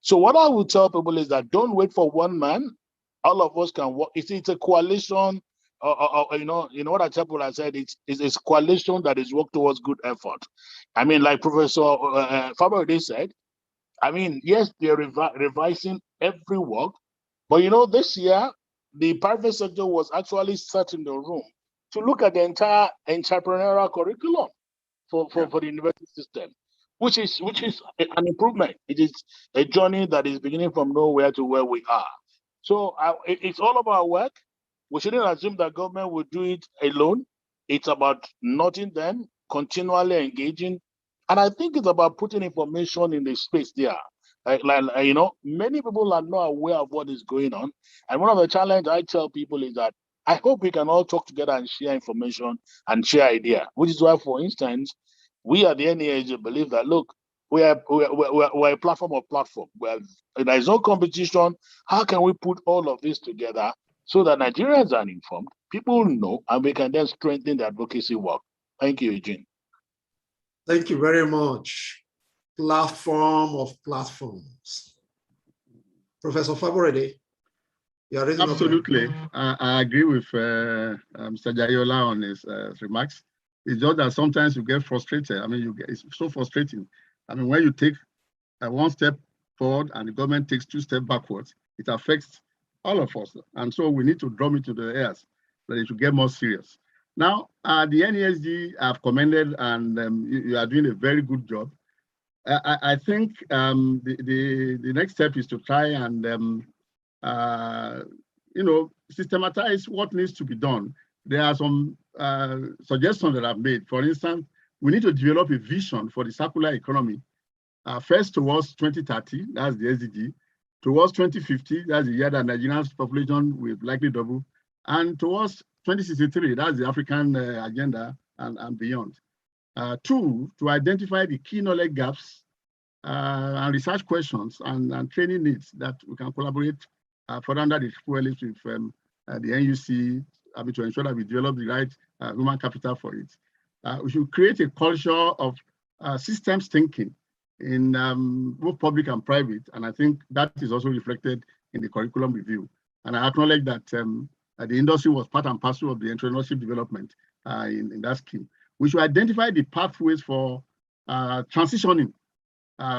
So what I would tell people is that don't wait for one man. All of us can work. It's a coalition. What I tell people, I said it's a coalition that is work towards good effort. I mean, like Professor Fabore said, I mean, yes, they're revising every work, but this year, the private sector was actually sat in the room to look at the entire entrepreneurial curriculum for the university system, which is an improvement. It is a journey that is beginning from nowhere to where we are. So it's all about work. We shouldn't assume that government will do it alone. It's about nudging them, continually engaging. And I think it's about putting information in the space there. Many people are not aware of what is going on. And one of the challenges I tell people is that I hope we can all talk together and share information and share ideas, which is why, for instance, we at the NESG believe that, look, we're a platform of platform. Well, there is no competition. How can we put all of this together so that Nigerians are informed, people know, and we can then strengthen the advocacy work? Thank you, Eugene. Thank you very much. Platform of platforms. Professor Fabore, you are raising absolutely. I agree with Mr. Jayola on his remarks. It's just that sometimes you get frustrated. I mean, it's so frustrating. I mean, when you take one step forward and the government takes 2 steps backwards, it affects all of us. And so we need to drum it to the ears that it should get more serious. Now, the NESG have commended, and you are doing a very good job. I think the next step is to try and systematize what needs to be done. There are some suggestions that I've made. For instance, we need to develop a vision for the circular economy, first towards 2030, that's the SDG, towards 2050, that's the year that Nigeria's population will likely double, and towards 2063, that's the African agenda and beyond. Two, to identify the key knowledge gaps and research questions and training needs that we can collaborate further under the LLs with the NUC, to ensure that we develop the right human capital for it. We should create a culture of systems thinking in both public and private, and I think that is also reflected in the curriculum review. And I acknowledge that the industry was part and parcel of the entrepreneurship development in that scheme. We should identify the pathways for transitioning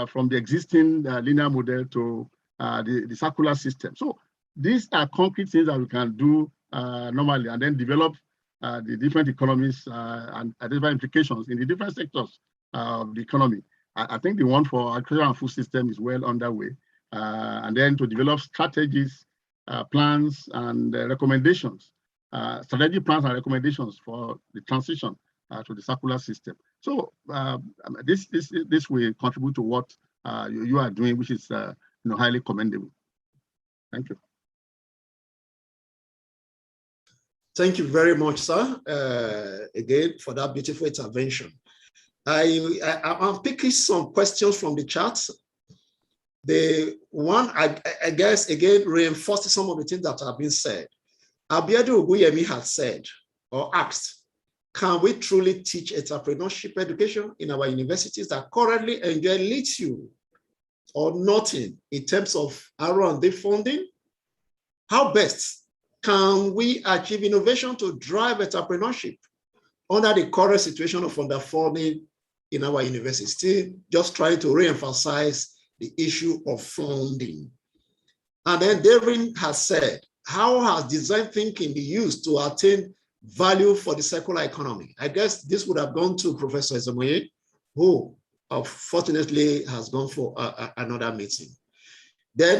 from the existing linear model to the circular system. So these are concrete things that we can do normally, and then develop the different economies and identify implications in the different sectors of the economy. I think the one for agriculture and food system is well underway. And then to develop strategies, plans, and recommendations, strategy plans and recommendations for the transition to the circular system. So this will contribute to what you are doing, which is highly commendable. Thank you. Thank you very much, sir, again, for that beautiful intervention. I'm picking some questions from the chat. The one, I guess, again, reinforced some of the things that have been said. Abiadu Oguyemi had said or asked, can we truly teach entrepreneurship education in our universities that currently enjoy little or nothing in terms of R&D funding? How best can we achieve innovation to drive entrepreneurship under the current situation of underfunding in our universities? Still just trying to re-emphasize the issue of funding. And then David has said, how has design thinking been used to attain value for the circular economy? I guess this would have gone to Professor Ezemoye, who fortunately has gone for another meeting. Then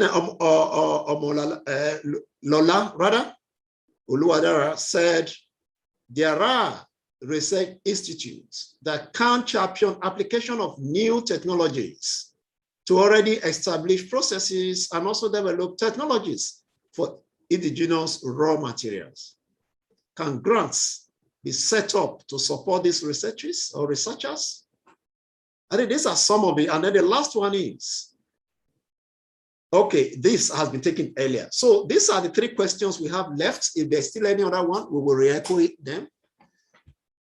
Lola Uluwadara said, there are research institutes that can champion application of new technologies to already established processes and also develop technologies for indigenous raw materials. Can grants be set up to support these researchers or researchers? I think these are some of it. And then the last one is, okay, this has been taken earlier. So these are the three questions we have left. If there's still any other one, we will re-echo them.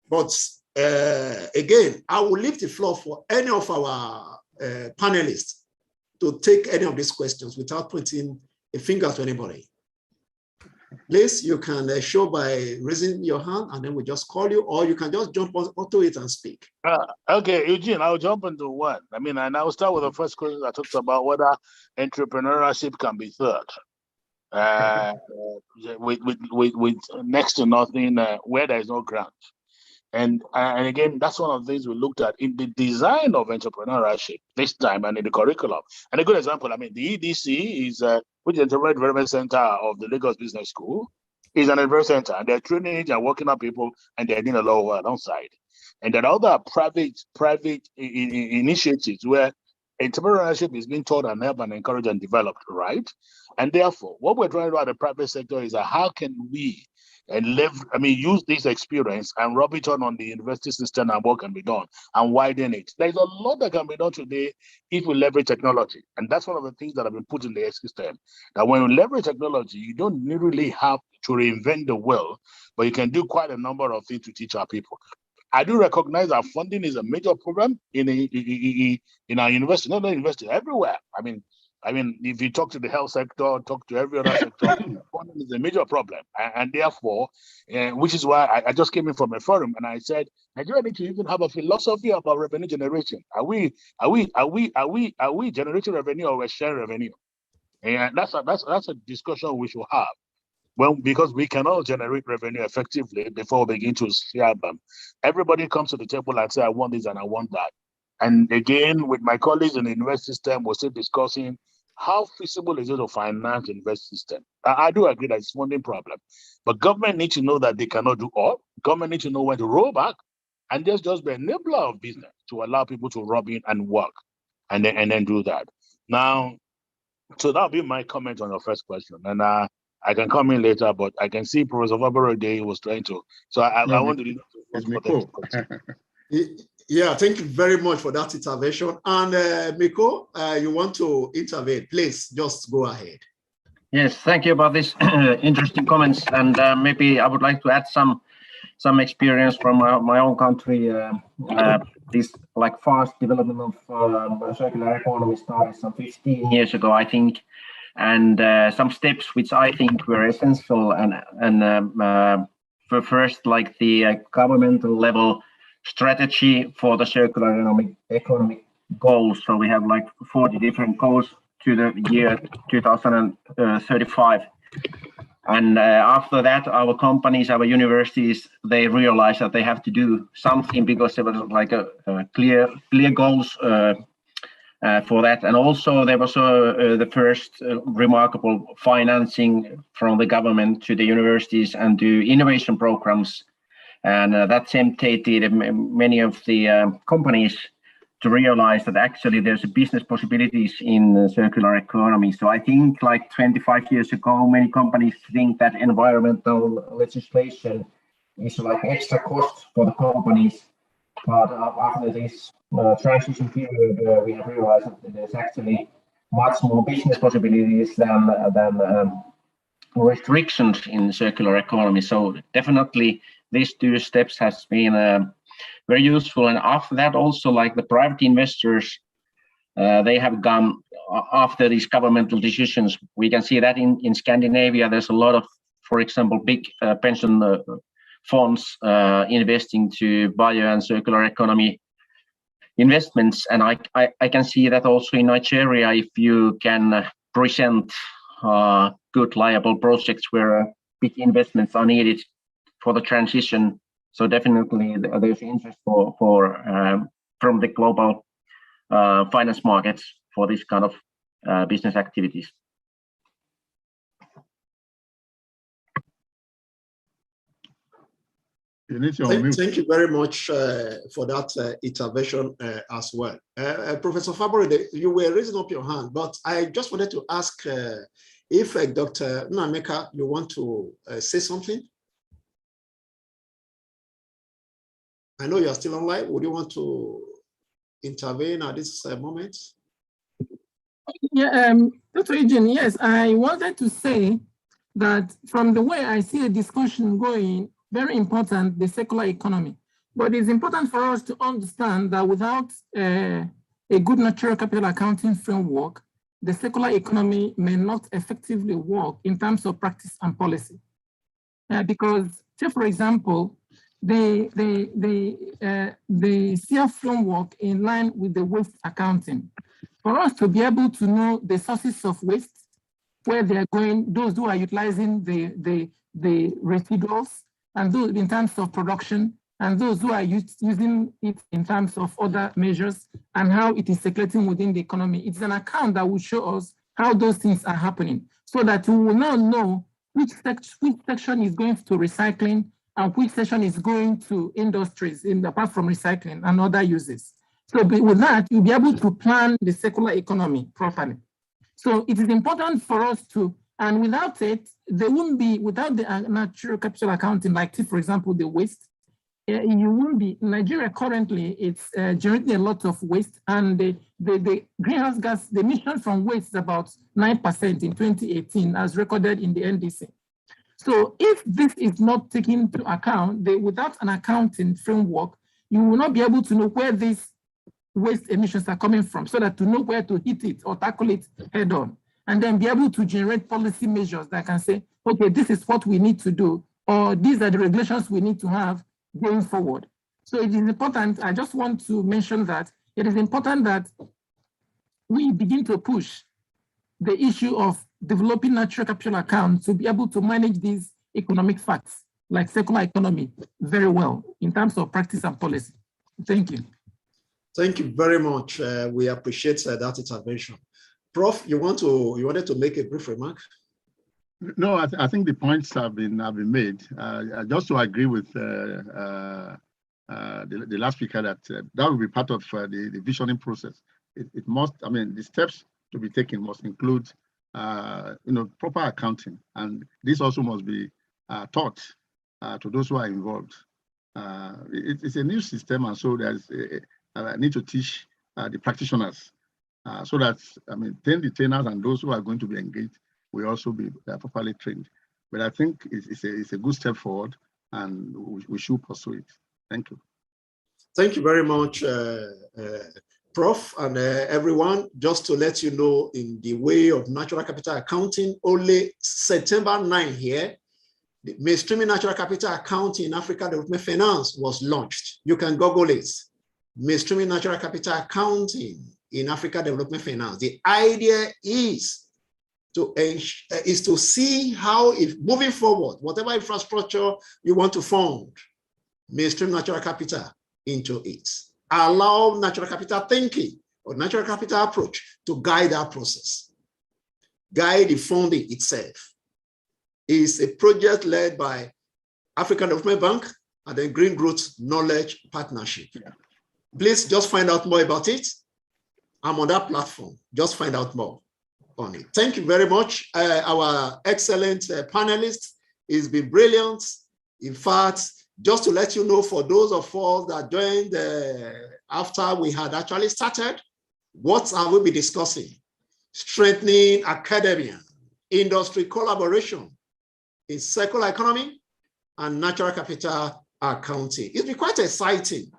But again, I will leave the floor for any of our panelists to take any of these questions without pointing a finger to anybody. Please, you can show by raising your hand and then we just call you, or you can just jump onto it and speak. Okay, Eugene, I'll jump into one. I mean, and I'll start with the first question that talks about whether entrepreneurship can be third. With next to nothing, where there is no grant. And again, that's one of the things we looked at in the design of entrepreneurship this time and in the curriculum. And a good example, I mean, the EDC is, which is the Entrepreneurial Development Center of the Lagos Business School, is an entrepreneurial center, and they're training and working up people, and they're doing a lot of work alongside. And then other private initiatives where entrepreneurship is being taught and helped and encouraged and developed, right? And therefore, what we're trying to do at the private sector is how can we use this experience and rub it on the university system and what can be done and widen it. There's a lot that can be done today if we leverage technology. And that's one of the things that have been put in the system. That when you leverage technology, you don't really have to reinvent the wheel, but you can do quite a number of things to teach our people. I do recognize that funding is a major problem in our university, not only university, everywhere. I mean, if you talk to the health sector, talk to every other sector, funding is a major problem. And therefore, which is why I just came in from a forum and I said, Nigeria needs to even have a philosophy about revenue generation. Are we generating revenue or we're sharing revenue? And that's a discussion we should have. Well, because we cannot generate revenue effectively before we begin to share them. Everybody comes to the table and say, I want this and I want that. And again, with my colleagues in the university system, we're still discussing how feasible is it to finance the university system. I do agree that it's a funding problem, but government needs to know that they cannot do all. Government needs to know when to roll back and just be an enabler of business to allow people to rub in and work, and then do that. Now, so that'll be my comment on your first question, and I can come in later, but I can see Professor Fabore was trying to, so I want to leave it for them to continue. Yeah, thank you very much for that intervention. And Miko, you want to intervene? Please, just go ahead. Yes, thank you about this interesting comments, and maybe I would like to add some experience from my own country. This like fast development of circular economy started some 15 years ago, I think, and some steps which I think were essential. And for first, like the governmental level strategy for the circular economic goals. So we have like 40 different goals to the year 2035. And after that, our companies, our universities, they realized that they have to do something because there was like a clear goals for that. And also there was the first remarkable financing from the government to the universities and to innovation programs. And that tempted many of the companies to realize that actually there's business possibilities in circular economy. So I think like 25 years ago, many companies think that environmental legislation is like extra cost for the companies. But after this transition period, we have realized that there's actually much more business possibilities than restrictions in circular economy. So definitely these two steps has been very useful. And after that, also like the private investors, they have gone after these governmental decisions. We can see that in Scandinavia, there's a lot of, for example, big pension funds investing to bio and circular economy investments. And I can see that also in Nigeria, if you can present good, liable projects where big investments are needed for the transition. So definitely there's interest for from the global finance markets for this kind of business activities. Thank you very much for that intervention as well. Professor Fabore, you were raising up your hand, but I just wanted to ask if Dr. Nnameka, you want to say something? I know you're still online. Would you want to intervene at this moment? Yeah, Dr. Eugene, yes, I wanted to say that from the way I see the discussion going, very important, the circular economy. But it's important for us to understand that without a good natural capital accounting framework, the circular economy may not effectively work in terms of practice and policy. Because, say for example, the CF framework in line with the waste accounting. For us to be able to know the sources of waste, where they are going, those who are utilizing the residuals, and those in terms of production, and those who are using it in terms of other measures, and how it is circulating within the economy. It's an account that will show us how those things are happening, so that we will now know which section is going to recycling, and which section is going to industries, apart from recycling and other uses. So with that, you'll be able to plan the circular economy properly. So it is important for us to, and without it, there won't be, without the natural capital accounting, like for example, the waste, you won't be, Nigeria currently, it's generating a lot of waste, and the greenhouse gas, the emission from waste is about 9% in 2018, as recorded in the NDC. So if this is not taken into account, without an accounting framework, you will not be able to know where these waste emissions are coming from, so that to know where to hit it or tackle it head on, and then be able to generate policy measures that can say, okay, this is what we need to do, or these are the regulations we need to have going forward. So it is important, I just want to mention that it is important that we begin to push the issue of developing natural capital accounts to be able to manage these economic facts, like circular economy, very well in terms of practice and policy. Thank you. Thank you very much. We appreciate that intervention. Prof, you wanted to make a brief remark? No, I think the points have been made. Just to agree with the last speaker that that will be part of the visioning process. It must, I mean, the steps to be taken must include, proper accounting, and this also must be taught to those who are involved. It's a new system, and so there's a need to teach the practitioners so that, I mean, then the trainers and those who are going to be engaged will also be properly trained. But I think it's a good step forward, and we should pursue it. Thank you. Thank you very much, Prof. and everyone. Just to let you know, in the way of natural capital accounting, only September 9 here, the mainstreaming natural capital accounting in Africa Development Finance was launched. You can Google it. Mainstreaming natural capital accounting in Africa Development Finance. The idea is to see how, if moving forward, whatever infrastructure you want to fund, mainstream natural capital into it. Allow natural capital thinking or natural capital approach to guide that process. Guide the funding itself. It's a project led by African Development Bank and the Green Growth Knowledge Partnership. Yeah. Please just find out more about it. I'm on that platform. Just find out more on it. Thank you very much. Our excellent panelists. It's been brilliant. In fact, just to let you know, for those of us that joined after we had actually started, what have we been discussing? Strengthening academia, industry collaboration in circular economy and natural capital accounting. It's been quite exciting.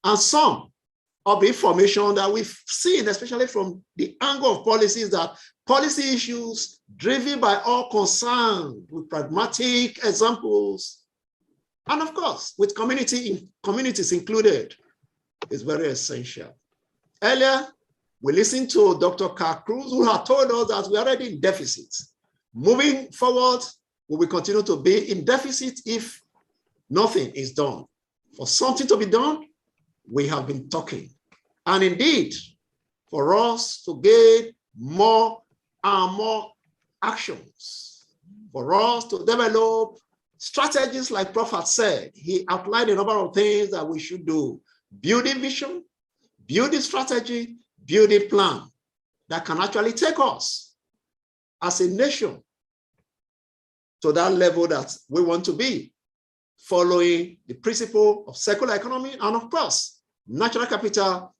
And some of the information that we've seen, especially from the angle of policies, that policy issues driven by all concerned with pragmatic examples, and of course, with communities included, is very essential. Earlier, we listened to Dr. Carl Cruz, who had told us that we are already in deficit. Moving forward, we will continue to be in deficit if nothing is done. For something to be done, we have been talking. And indeed, for us to gain more and more actions, for us to develop strategies, like Prof had said, he outlined a number of things that we should do. Building vision, building strategy, building plan that can actually take us as a nation to that level that we want to be, following the principle of circular economy and, of course, natural capital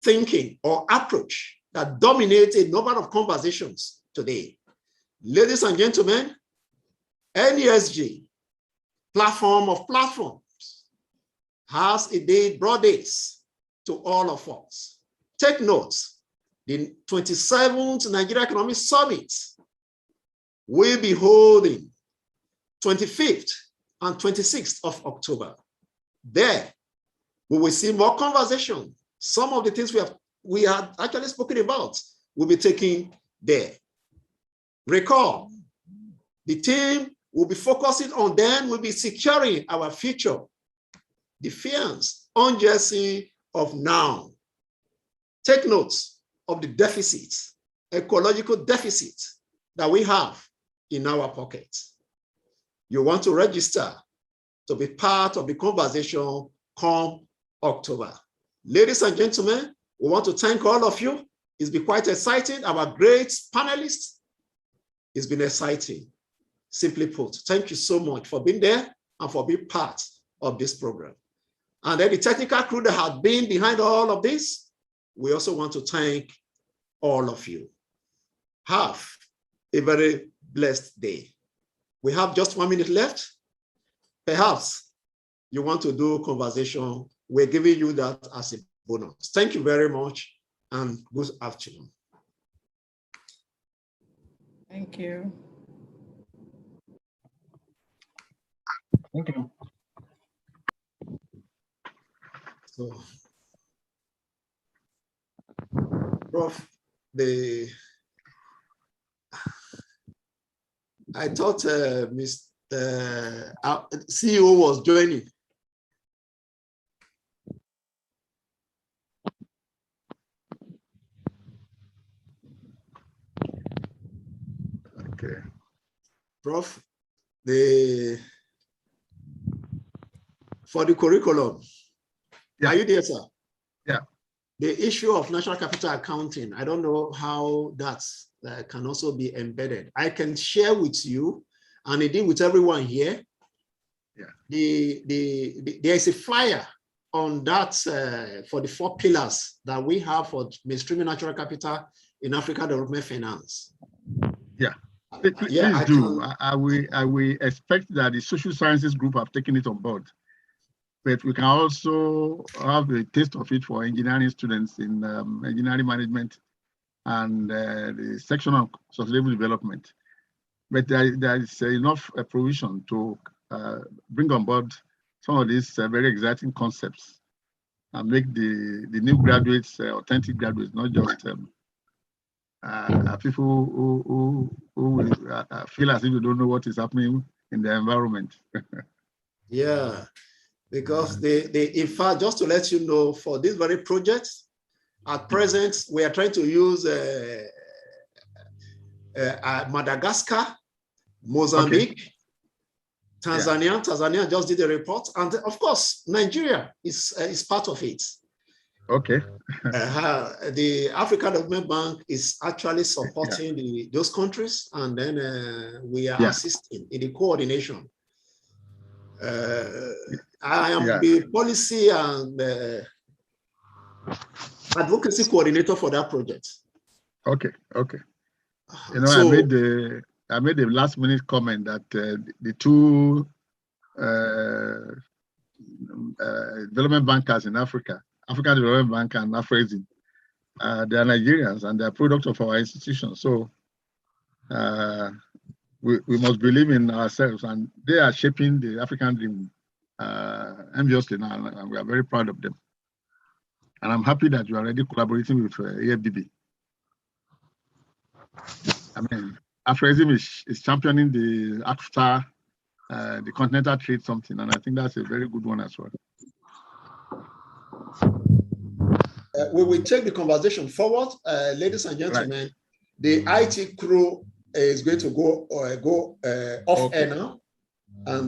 thinking or approach that dominates a number of conversations today. Ladies and gentlemen, NESG, platform of platforms, has indeed brought this to all of us. Take note, the 27th Nigerian Economic Summit will be holding 25th and 26th of October. There, we will see more conversation. Some of the things we had actually spoken about will be taken there. Recall, the team will be focusing on then will be securing our future, defense, urgency of now. Take notes of the deficits, ecological deficits that we have in our pockets. You want to register to be part of the conversation come October. Ladies and gentlemen, we want to thank all of you. It's been quite exciting. Our great panelists, it's been exciting. Simply put, thank you so much for being there and for being part of this program. And then the technical crew that have been behind all of this, we also want to thank all of you. Have a very blessed day. We have just 1 minute left. Perhaps you want to do conversation. We're giving you that as a bonus. Thank you very much and good afternoon. Thank you. Thank you. So, Prof, I thought Mr. CEO was joining. Okay. Prof, the For the curriculum. Yeah. Are you there, sir? Yeah. The issue of natural capital accounting, I don't know how that can also be embedded. I can share with you, and indeed with everyone here, there is a flyer on that for the 4 pillars that we have for mainstreaming natural capital in Africa development finance. Yeah. Please do. I will expect that the social sciences group have taken it on board. But we can also have a taste of it for engineering students in engineering management and the section of sustainable development. But there is enough provision to bring on board some of these very exciting concepts and make the new graduates authentic graduates, not just people who will feel as if you don't know what is happening in the environment. Yeah. Because in fact, just to let you know, for this very project, at present, we are trying to use Madagascar, Mozambique, Tanzania. Yeah. Tanzania just did a report. And of course, Nigeria is part of it. Okay. The African Development Bank is actually supporting those countries, and then we are assisting in the coordination. I am the policy and advocacy coordinator for that project. Okay. You know, so, I made the last minute comment that the 2 development bankers in Africa, African Development Bank and Afrexim, they are Nigerians and they are products of our institution. So we must believe in ourselves, and they are shaping the African dream enviously now, and we are very proud of them. And I'm happy that you are already collaborating with AFDB. I mean, Afrexim is championing the ACFTA, the continental trade something, and I think that's a very good one as well. We will take the conversation forward, ladies and gentlemen. The IT crew is going to go off air now, and then